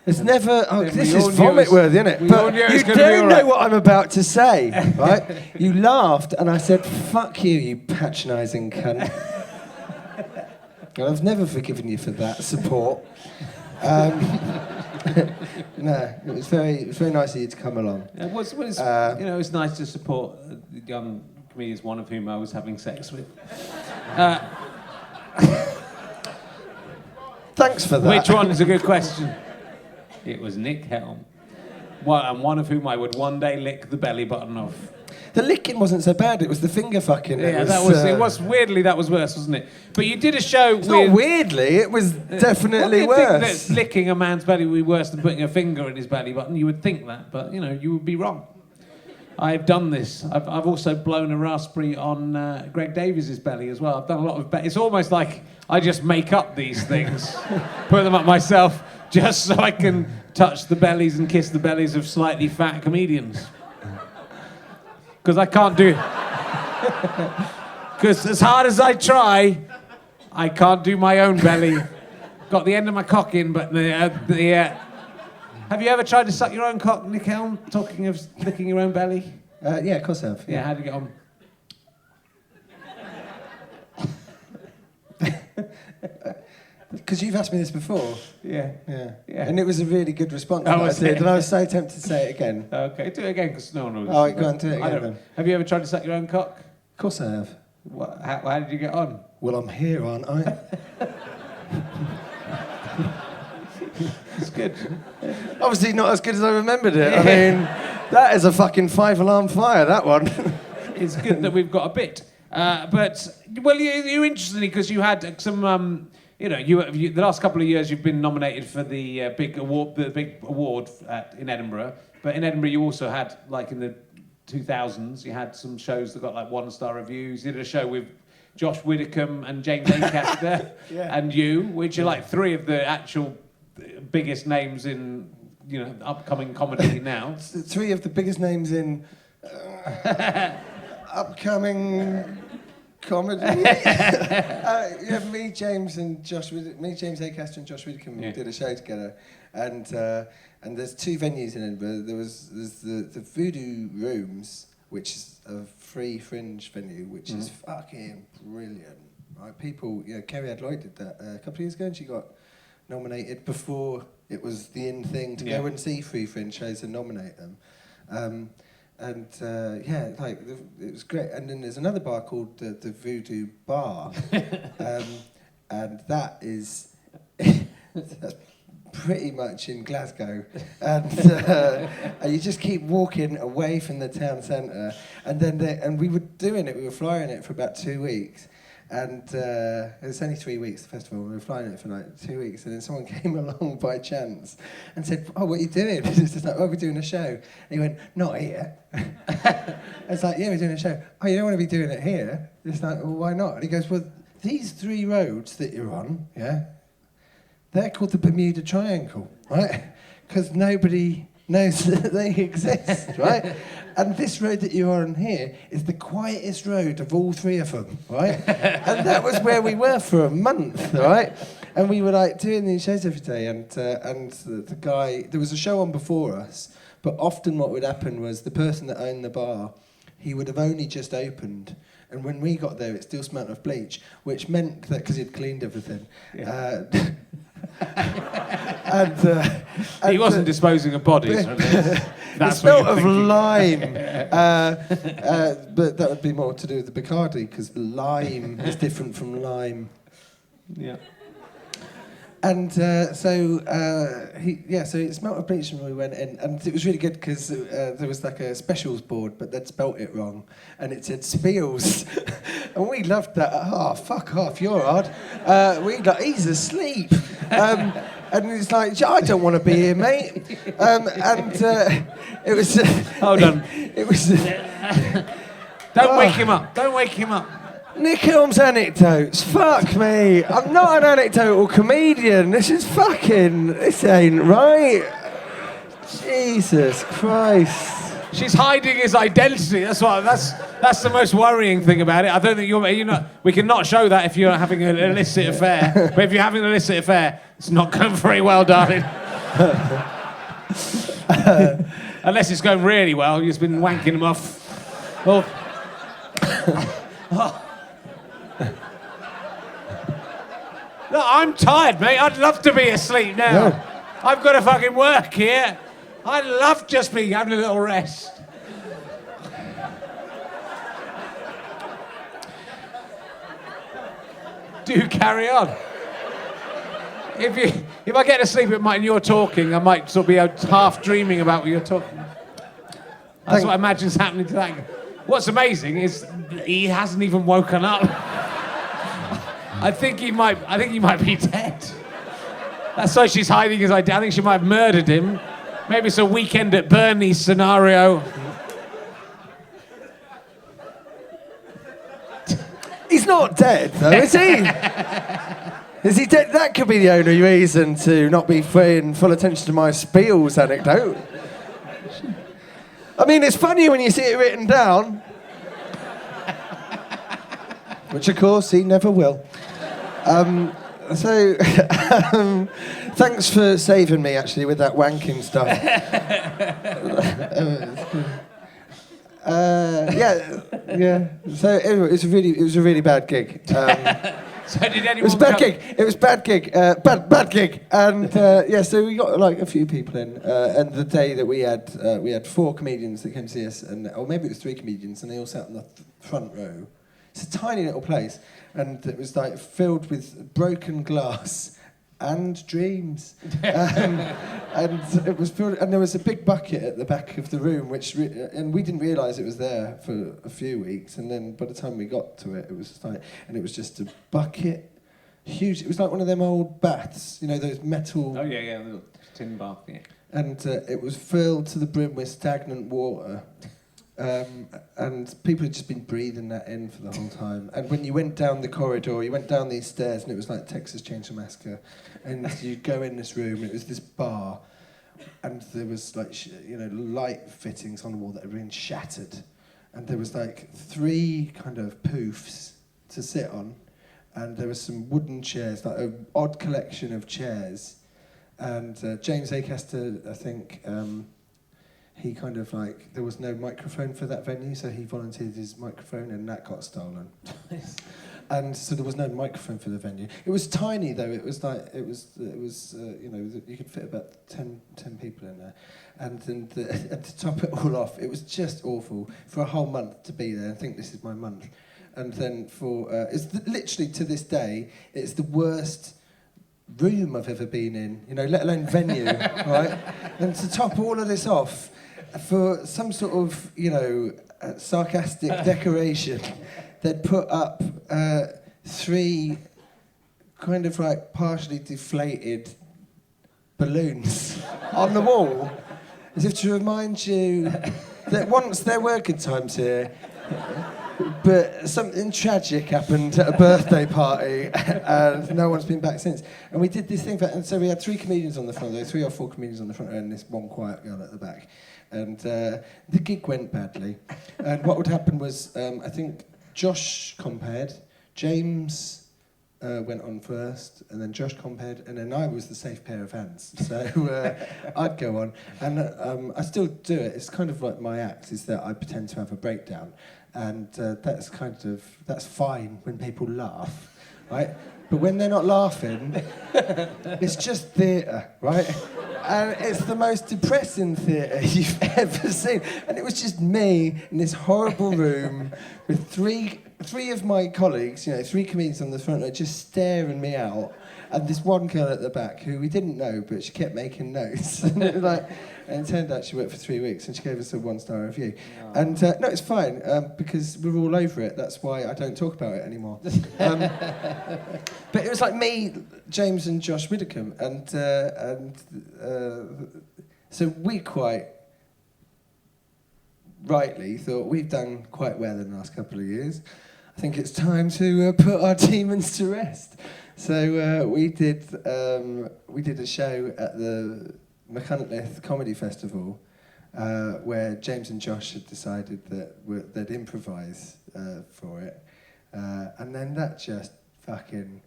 Speaker 4: It's never... this is vomit-worthy, isn't it? But you don't know what I'm about to say, right? You laughed, and I said, fuck you patronising cunt. And I've never forgiven you for that support. No, it was very nice of you to come along.
Speaker 2: It was it's nice to support young comedians, one of whom I was having sex with.
Speaker 4: Thanks for that.
Speaker 2: Which one is a good question? It was Nick Helm. And one of whom I would one day lick the belly button of.
Speaker 4: The licking wasn't so bad, it was the finger fucking.
Speaker 2: Yeah, it was weirdly, that was worse, wasn't it? But you did a show with...
Speaker 4: Not weirdly, it was definitely worse.
Speaker 2: Think that licking a man's belly would be worse than putting a finger in his belly button? You would think that, but, you would be wrong. I've done this. I've also blown a raspberry on Greg Davies's belly as well. I've done a lot of... It's almost like I just make up these things, put them up myself, just so I can touch the bellies and kiss the bellies of slightly fat comedians. Because I can't do... Because as hard as I try, I can't do my own belly. Got the end of my cock in, but Have you ever tried to suck your own cock, Nick Helm? Talking of licking your own belly?
Speaker 3: Yeah, of course I have.
Speaker 2: Yeah, how'd you get on?
Speaker 3: Because you've asked me this before.
Speaker 2: Yeah.
Speaker 3: Yeah.
Speaker 2: Yeah.
Speaker 3: And it was a really good response
Speaker 2: Oh,
Speaker 3: that I
Speaker 2: was
Speaker 3: did,
Speaker 2: it?
Speaker 3: and I was so tempted to say it again.
Speaker 2: Okay, do it again, because no one knows.
Speaker 3: All right, go on, do it
Speaker 2: I
Speaker 3: again
Speaker 2: don't-
Speaker 3: then.
Speaker 2: Have you ever tried to suck your own cock?
Speaker 3: Of course I have.
Speaker 2: How did you get on?
Speaker 3: Well, I'm here, aren't I?
Speaker 2: It's good.
Speaker 3: Obviously not as good as I remembered it. I mean, that is a fucking 5-alarm fire, that one.
Speaker 2: It's good that we've got a bit. But, well, you're interesting because you had some... the last couple of years you've been nominated for the big award in Edinburgh. But in Edinburgh you also had, like in the 2000s, you had some shows that got like 1-star reviews. You did a show with Josh Widdicombe and James Acaster and you, which are like three of the actual biggest names in upcoming comedy now.
Speaker 3: Three of the biggest names in upcoming comedy. Me, James Acaster and Josh Widdicombe did a show together, and there's two venues in Edinburgh. There's the Voodoo Rooms, which is a free fringe venue, which is fucking brilliant. Right, people, Kerry Lloyd did that a couple of years ago, and she got nominated before it was the in thing to go and see free fringe shows and nominate them. It was great. And then there's another bar called the Voodoo Bar, and that is that's pretty much in Glasgow, and you just keep walking away from the town centre, and we were doing it. We were flying it for about 2 weeks. And it was only 3 weeks, the festival. We were flying it for like 2 weeks, and then someone came along by chance and said, "Oh, what are you doing?" It's just like, "Oh, we're doing a show." And he went, "Not here." It's like, "Yeah, we're doing a show." "Oh, you don't want to be doing it here?" It's like, "Well, why not?" And he goes, "Well, these 3 roads that you're on, they're called the Bermuda Triangle, right? Because nobody knows that they exist, right? And this road that you're on here is the quietest road of all 3 of them, right?" And that was where we were for a month, right? And we were like doing these shows every day, and the guy, there was a show on before us, but often what would happen was the person that owned the bar, he would have only just opened, and when we got there, it still smelt of bleach, which meant that because he'd cleaned everything.
Speaker 2: He wasn't disposing of bodies.
Speaker 3: The smell of lime. But that would be more to do with the Bacardi, because lime is different from lime.
Speaker 2: Yeah.
Speaker 3: And so it smelt of bleach when we went in, and it was really good because there was like a specials board, but they'd spelt it wrong, and it said Spiels, and we loved that. "Oh, fuck off, you're odd." He's asleep, and it's like, "I don't want to be here, mate." It was.
Speaker 2: Hold on.
Speaker 3: It was.
Speaker 2: Don't wake him up. Don't wake him up.
Speaker 3: Nick Helm's anecdotes. Fuck me. I'm not an anecdotal comedian. This ain't right. Jesus Christ.
Speaker 2: She's hiding his identity. That's the most worrying thing about it. I don't think you're not. We can not show that if you're having an illicit affair. But if you're having an illicit affair, it's not going very well, darling. Unless it's going really well, you've been wanking him off. Oh. No, I'm tired, mate. I'd love to be asleep now.
Speaker 3: Yeah.
Speaker 2: I've got to fucking work here. I'd love just be having a little rest. Do carry on. If I get to sleep at night and you're talking, I might sort of be half dreaming about what you're talking. That's what I imagine's happening to that. What's amazing is he hasn't even woken up. I think he might be dead. That's why she's hiding his identity. I think she might have murdered him. Maybe it's a Weekend at Bernie's scenario.
Speaker 4: not dead, though, is he? Is he dead? That could be the only reason to not be paying full attention to my Spiels anecdote. I mean, it's funny when you see it written down. Which, of course, he never will. Thanks for saving me, actually, with that wanking stuff. Yeah. So anyway, it was a really bad gig.
Speaker 2: So did anyone
Speaker 4: It was a bad gig. It was bad gig. Bad gig. And so we got like a few people in. And the day that we had 4 comedians that came to see us, or maybe it was 3 comedians, and they all sat in the front row. It's a tiny little place, and it was like filled with broken glass and dreams. And it was filled, and there was a big bucket at the back of the room, and we didn't realise it was there for a few weeks. And then by the time we got to it, it was like, and it was just a bucket, huge. It was like one of them old baths, you know, those metal.
Speaker 2: Oh yeah, little tin bath. Yeah.
Speaker 4: And it was filled to the brim with stagnant water. And people had just been breathing that in for the whole time. And when you went down the corridor, you went down these stairs, and it was like Texas Chainsaw Massacre. And you'd go in this room, and it was this bar, and there was like light fittings on the wall that had been shattered, and there was like 3 kind of poofs to sit on, and there was some wooden chairs, like an odd collection of chairs. And James Acaster, I think. He kind of like, there was no microphone for that venue, so he volunteered his microphone, and that got stolen. And so there was no microphone for the venue. It was tiny though. It was you could fit about 10 people in there. And then and to top it all off, it was just awful for a whole month to be there. I think this is my month. And then literally to this day, it's the worst room I've ever been in, let alone venue, right? And to top all of this off, for some sort of, sarcastic decoration, they'd put up 3 kind of like partially deflated balloons on the wall, as if to remind you that once there were good times here, but something tragic happened at a birthday party, and no one's been back since. And we did this thing, and so we had 3 comedians on the front row, 3 or 4 comedians on the front row, and this one quiet girl at the back. And the gig went badly. And what would happen was, I think Josh compared, James went on first, and then Josh compared, and then I was the safe pair of hands. So I'd go on, and I still do it. It's kind of like my act, is that I pretend to have a breakdown. And that's fine when people laugh, right? But when they're not laughing, it's just theatre, right? And it's the most depressing theatre you've ever seen. And it was just me in this horrible room with three of my colleagues, 3 comedians on the front row, just staring me out. And this one girl at the back who we didn't know, but she kept making notes. And it turned out she worked for 3 weeks, and she gave us a 1-star review. Oh. And no, it's fine, because we're all over it. That's why I don't talk about it anymore. But it was like me, James, and Josh Widdicombe, and so we quite rightly thought we've done quite well in the last couple of years. I think it's time to put our demons to rest. So we did a show at the Machynlleth Comedy Festival where James and Josh had decided that they'd improvise for it. And then that just fucking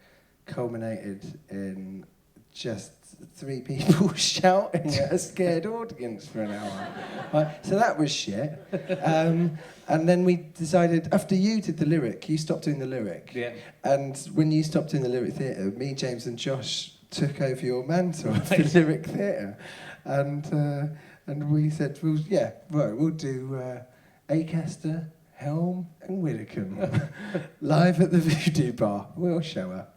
Speaker 4: culminated in just 3 people shouting at a scared audience for an hour. Right? So that was shit. And then we decided, after you did the lyric, you stopped doing the lyric.
Speaker 2: Yeah.
Speaker 4: And when you stopped doing the lyric theatre, me, James and Josh took over your mantle of the lyric theatre. And we said, we'll do Acaster, Helm and Widdicombe live at the Voodoo Bar. We'll show her.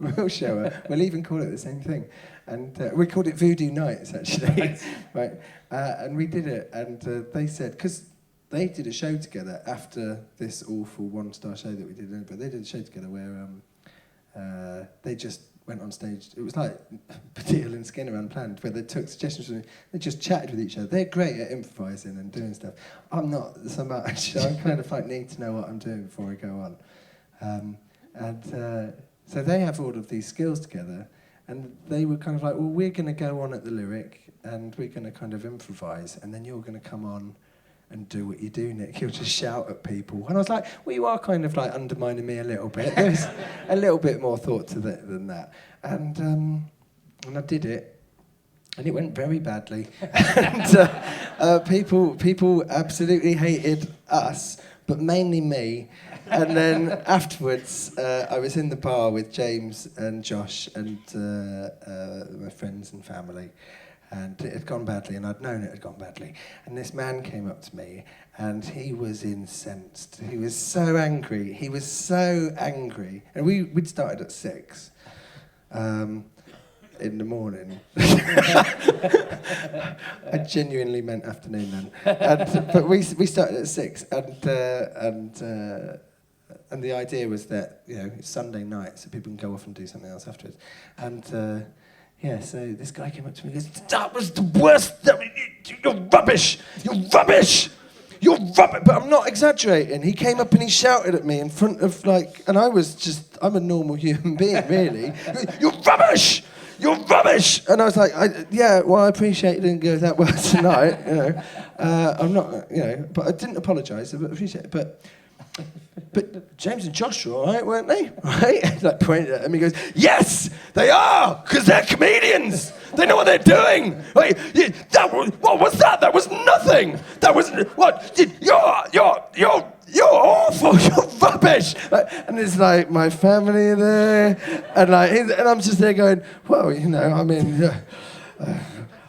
Speaker 4: We'll even call it the same thing. And we called it Voodoo Nights, actually. Right. And we did it, and they said, because they did a show together after this awful 1-star show that we did, but they did a show together where they just went on stage. It was like Baddiel and Skinner Unplanned, where they took suggestions from, they just chatted with each other. They're great at improvising and doing stuff. I'm not so much. I kind of need to know what I'm doing before I go on.
Speaker 3: And so they have all of these skills together, and they were kind of like, well, we're going to go on at the lyric, and we're going to kind of improvise, and then you're going to come on and do what you do, Nick. You'll just shout at people. And I was like, well, you are kind of like undermining me a little bit. There's a little bit more thought to that than that. And I did it, and it went very badly. And people absolutely hated us, but mainly me. And then afterwards, I was in the bar with James and Josh and my friends and family. And it had gone badly, and I'd known it had gone badly. And this man came up to me, and he was incensed. He was so angry. He was so angry. And we'd started at 6 in the morning. I genuinely meant afternoon then. But we started at 6, and the idea was that, you know, it's Sunday night, so people can go off and do something else afterwards. And yeah, so this guy came up to me and goes, that was the worst, you're rubbish, you're rubbish, you're rubbish. But I'm not exaggerating. He came up and he shouted at me in front of and I was just, I'm a normal human being, really. You're rubbish, you're rubbish. And I was like, yeah, well, I appreciate it didn't go that well tonight, you know. I'm not, you know, but I didn't apologise, I appreciate it. But James and Josh were all right, weren't they? Right? Like pointed at him, he goes, yes, they are, because they're comedians. They know what they're doing. Wait, what was that? That was nothing. That was what? You're awful. You're rubbish. And it's like my family there, and I'm just there going, well, you know, I mean.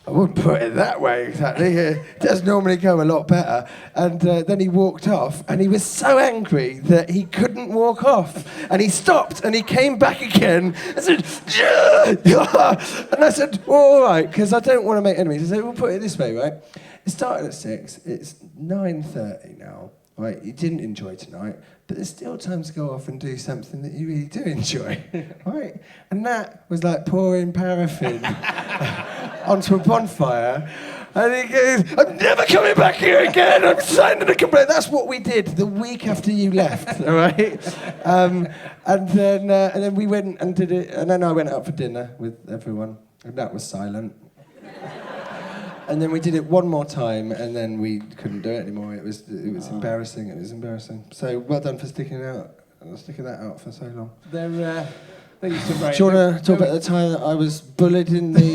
Speaker 3: I wouldn't put it that way exactly. It does normally go a lot better. And then he walked off, and he was so angry that he couldn't walk off. And he stopped, and he came back again and said, yeah. And I said, well, all right, because I don't want to make enemies. I said, we'll put it this way, right? It started at 6. It's 9:30 now, right? You didn't enjoy tonight, but there's still time to go off and do something that you really do enjoy, right? And that was like pouring paraffin onto a bonfire. And he goes, I'm never coming back here again. I'm signing a complaint. That's what we did the week after you left, all right? And then we went and did it. And then I went out for dinner with everyone, and that was silent. And then we did it one more time, and then we couldn't do it anymore. It was embarrassing. It was embarrassing. So well done for sticking that out for so long.
Speaker 2: They used to very.
Speaker 3: Do you want to talk about the time that I was bullied in the?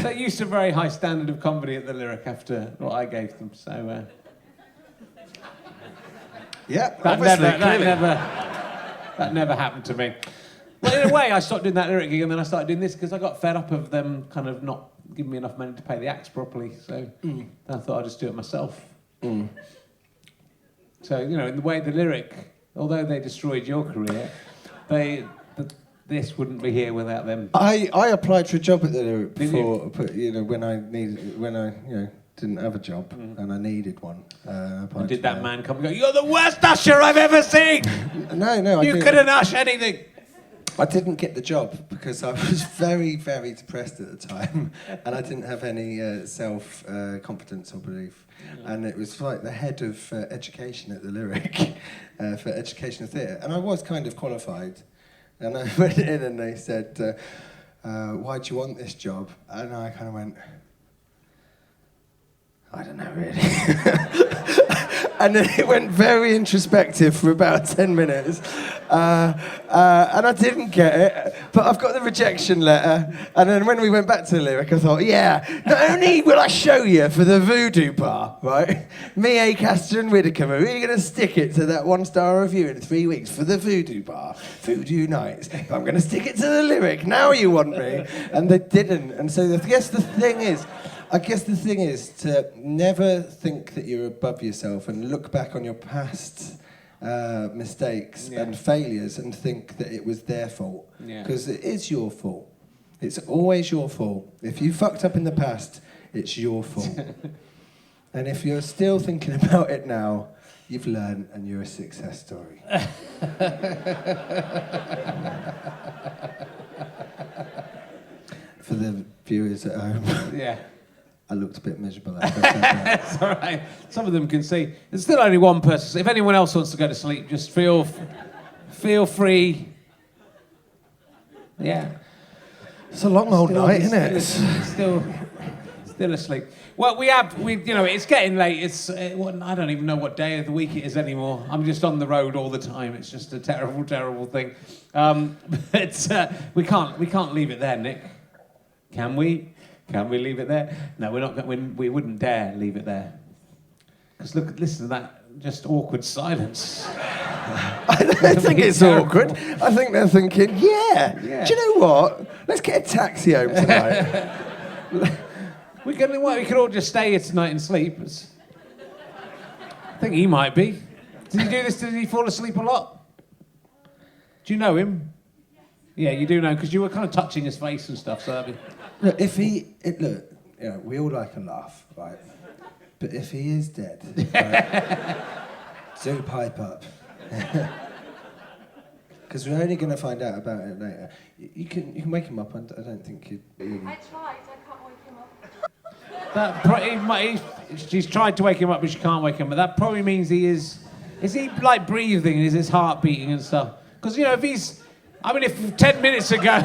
Speaker 2: They used a very high standard of comedy at the Lyric after what I gave them. So.
Speaker 3: Yeah,
Speaker 2: that never happened to me. Well, in a way, I stopped doing that Lyric gig, and then I started doing this because I got fed up of them kind of not giving me enough money to pay the acts properly. So I thought I'd just do it myself. So, you know, in the way the Lyric, although they destroyed your career, this wouldn't be here without them.
Speaker 3: I applied for a job at the Lyric before, but, you know, when I didn't have a job and I needed one.
Speaker 2: And did that man come and go, you're the worst usher I've ever seen?
Speaker 3: No,
Speaker 2: you couldn't ush anything.
Speaker 3: I didn't get the job because I was very, very depressed at the time, and I didn't have any self-confidence or belief. And it was like the head of education at the Lyric for educational theatre, and I was kind of qualified. And I went in and they said, why do you want this job? And I kind of went, I don't know really. And then it went very introspective for about 10 minutes. And I didn't get it, but I've got the rejection letter. And then when we went back to the Lyric, I thought, yeah, not only will I show you for the Voodoo Bar, right? Me, Acaster and Whittaker are really going to stick it to that 1-star review in 3 weeks for the Voodoo Bar, Voodoo Nights. But I'm going to stick it to the Lyric. Now you want me. And they didn't. And so I guess the thing is to never think that you're above yourself and look back on your past mistakes and failures and think that it was their fault. Because it is your fault. It's always your fault. If you fucked up in the past, it's your fault. And if you're still thinking about it now, you've learned and you're a success story. For the viewers at home.
Speaker 2: Yeah.
Speaker 3: I looked a bit miserable.
Speaker 2: It's all right. Some of them can see. There's still only one person. If anyone else wants to go to sleep, just feel feel free. Yeah.
Speaker 4: It's a long old night, isn't it?
Speaker 2: Still asleep. Well, it's getting late. I don't even know what day of the week it is anymore. I'm just on the road all the time. It's just a terrible, terrible thing. But we can't leave it there, Nick. Can we? Can we leave it there? No, we're not. We wouldn't dare leave it there. Because listen to that just awkward silence.
Speaker 4: I don't think it's awkward. I think they're thinking, yeah. Do you know what? Let's get a taxi home tonight.
Speaker 2: We could all just stay here tonight and sleep. I think he might be. Did he do this? Did he fall asleep a lot? Do you know him? Yeah, you do know, because you were kind of touching his face and stuff, so that'd be...
Speaker 3: Look, we all like a laugh, right? But if he is dead, right, do pipe up. Because we're only going to find out about it later. You can wake him up. I don't think you'd really...
Speaker 5: I tried. I can't wake him up.
Speaker 2: She's tried to wake him up, but she can't wake him up. That probably means he is... Is he, like, breathing? Is his heart beating and stuff? Because, if he's... if 10 minutes ago...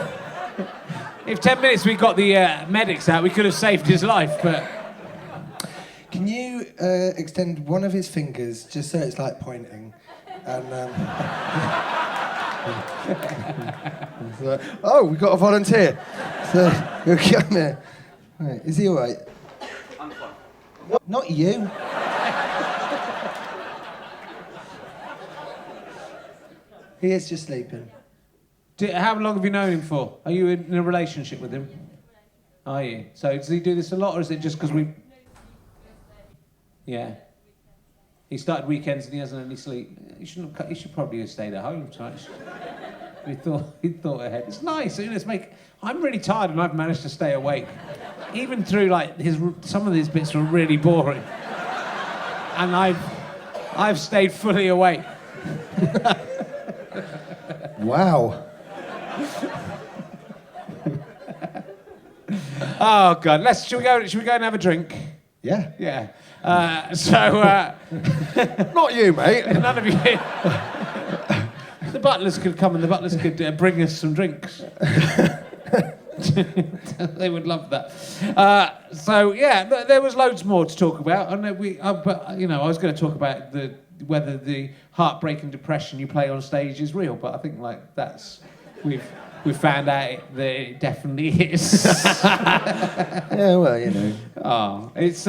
Speaker 2: If 10 minutes we got the medics out, we could have saved his life, but...
Speaker 3: Can you extend one of his fingers just so it's like pointing? And
Speaker 4: oh, we got a volunteer. So we'll come here. Right, is he all right?
Speaker 3: I'm fine. Not you. He is just sleeping.
Speaker 2: How long have you known him for? Are you in a relationship with him? Are you? So does he do this a lot, or is it just because we... Yeah. He started weekends and he hasn't any sleep. He should probably have stayed at home tonight. He thought ahead. It's nice. I'm really tired and I've managed to stay awake. Even through some of these bits were really boring. And I've stayed fully awake.
Speaker 3: Wow.
Speaker 2: Oh God! Should we go and have a drink?
Speaker 3: Yeah.
Speaker 2: Yeah.
Speaker 4: Not you, mate.
Speaker 2: None of you. The butlers could come and the butlers could bring us some drinks. They would love that. There was loads more to talk about. I was going to talk about whether the heartbreak and depression you play on stage is real, but I think we've found out that it definitely is.
Speaker 3: Yeah, well,
Speaker 2: Oh, it's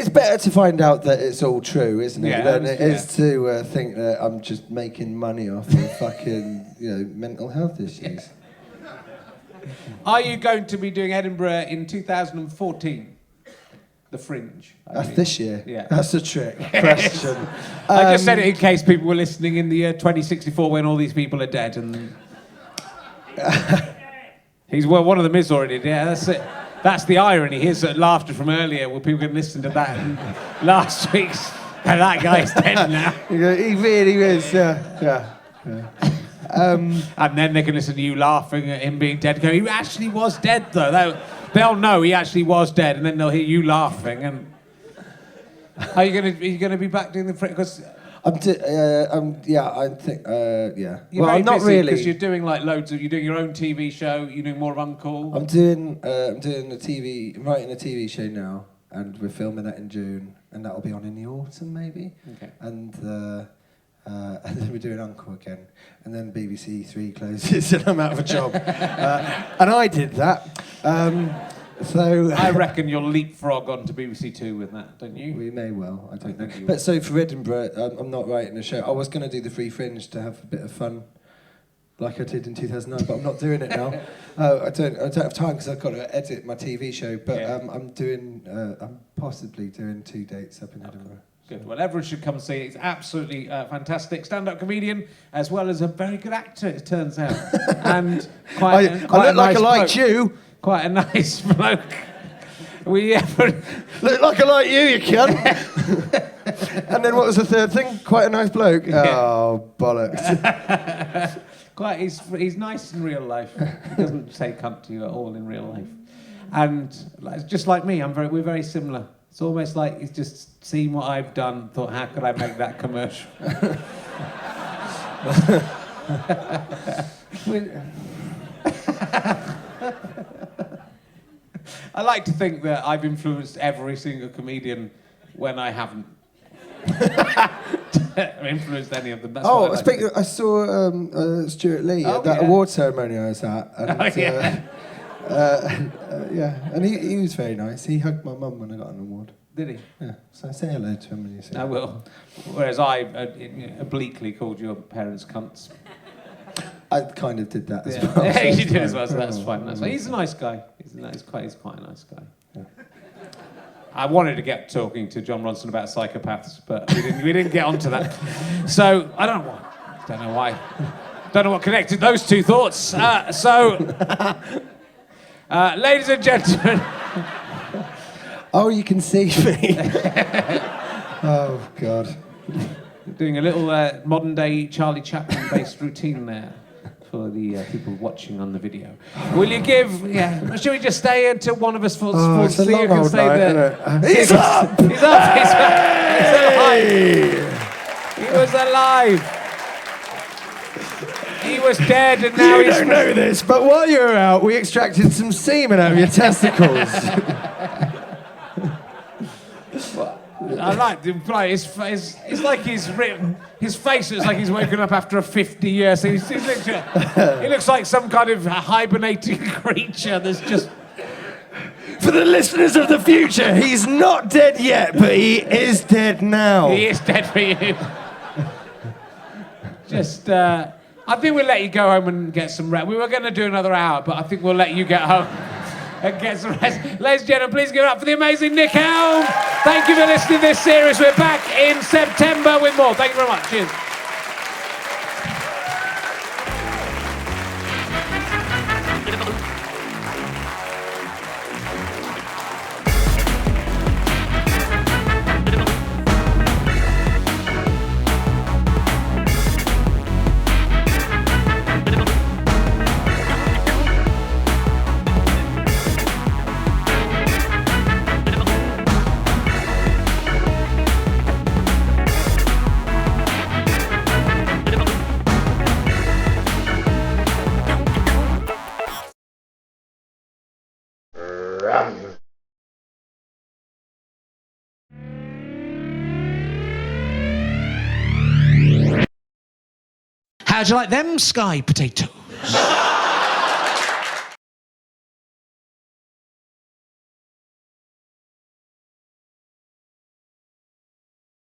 Speaker 3: better to find out that it's all true, isn't it?
Speaker 2: Yeah,
Speaker 3: than it is to think that I'm just making money off of fucking, mental health issues.
Speaker 2: Are you going to be doing Edinburgh in 2014? The Fringe.
Speaker 3: That's this year.
Speaker 2: Yeah.
Speaker 3: That's a trick question.
Speaker 2: I just said it in case people were listening in the year 2064 when all these people are dead and... one of them is already dead. Yeah, that's it. That's the irony. Here's that laughter from earlier where people can listen to that. And last week's... And that guy's dead now.
Speaker 3: He really is, yeah.
Speaker 2: And then they can listen to you laughing at him being dead. Go, he actually was dead, though. They'll know he actually was dead, and then they'll hear you laughing. And are you gonna be back doing the because
Speaker 3: I think, yeah.
Speaker 2: You're
Speaker 3: well,
Speaker 2: very
Speaker 3: not
Speaker 2: busy
Speaker 3: really.
Speaker 2: because you're doing you're doing your own TV show. You're doing more of Uncle.
Speaker 3: I'm doing I'm writing a TV show now, and we're filming that in June, and that'll be on in the autumn maybe. Okay. And then we're doing Uncle again, and then BBC Three closes, and I'm out of a job. And I did that. So
Speaker 2: I reckon you'll leapfrog onto BBC Two with that, don't you?
Speaker 3: We may well. I don't know. But so for Edinburgh, I'm not writing a show. I was going to do the Free Fringe to have a bit of fun, like I did in 2009, but I'm not doing it now. I don't have time because I've got to edit my TV show. But yeah. I'm possibly doing 2 dates up in Edinburgh.
Speaker 2: Good. Well, everyone should come and see it. It's absolutely fantastic. Stand-up comedian, as well as a very good actor, it turns out. And quite
Speaker 4: I look like I liked you.
Speaker 2: Quite a nice bloke.
Speaker 4: Look like I like you cunt. And then what was the third thing? Quite a nice bloke. Yeah. Oh, bollocks.
Speaker 2: He's nice in real life. He doesn't say cunt to you at all in real life. And just like me, we're very similar. It's almost like he's just seen what I've done, thought, how could I make that commercial? I like to think that I've influenced every single comedian when I haven't influenced any of them. That's what I like to think.
Speaker 3: I saw Stuart Lee at that award ceremony I was at. And, yeah, and he was very nice. He hugged my mum when I got an award.
Speaker 2: Did he?
Speaker 3: Yeah, so say hello to him when you see him.
Speaker 2: I will. Whereas I obliquely called your parents cunts.
Speaker 3: I kind of did that as well.
Speaker 2: Yeah,
Speaker 3: so
Speaker 2: you
Speaker 3: it's
Speaker 2: did
Speaker 3: fine.
Speaker 2: as well, so that's fine. That's fine. He's a nice guy. He's quite a nice guy.
Speaker 3: Yeah.
Speaker 2: I wanted to get talking to John Ronson about psychopaths, but we didn't get onto that. So I don't know why. Don't know what connected those two thoughts. Ladies and gentlemen.
Speaker 3: Oh, you can see me. Oh, God.
Speaker 2: Doing a little modern-day Charlie Chaplin-based routine there for the people watching on the video. Will you give... Yeah, should we just stay until one of us falls
Speaker 3: it's a
Speaker 2: asleep?
Speaker 3: long old night, isn't it?
Speaker 4: He's up!
Speaker 2: He's up! He's alive! He was alive! He was dead and now
Speaker 4: You
Speaker 2: he's...
Speaker 4: don't know this, but while you were out, we extracted some semen out of your testicles.
Speaker 2: I like his face. It's like he's written. His face looks like he's woken up after 50 years. He looks like some kind of hibernating creature that's just...
Speaker 4: For the listeners of the future, he's not dead yet, but he is dead now.
Speaker 2: He is dead for you. Just, I think we'll let you go home and get some rest. We were going to do another hour, but I think we'll let you get home and get some rest. Ladies and gentlemen, please give it up for the amazing Nick Helm. Thank you for listening to this series. We're back in September with more. Thank you very much. Cheers.
Speaker 5: How'd you like them sky potatoes?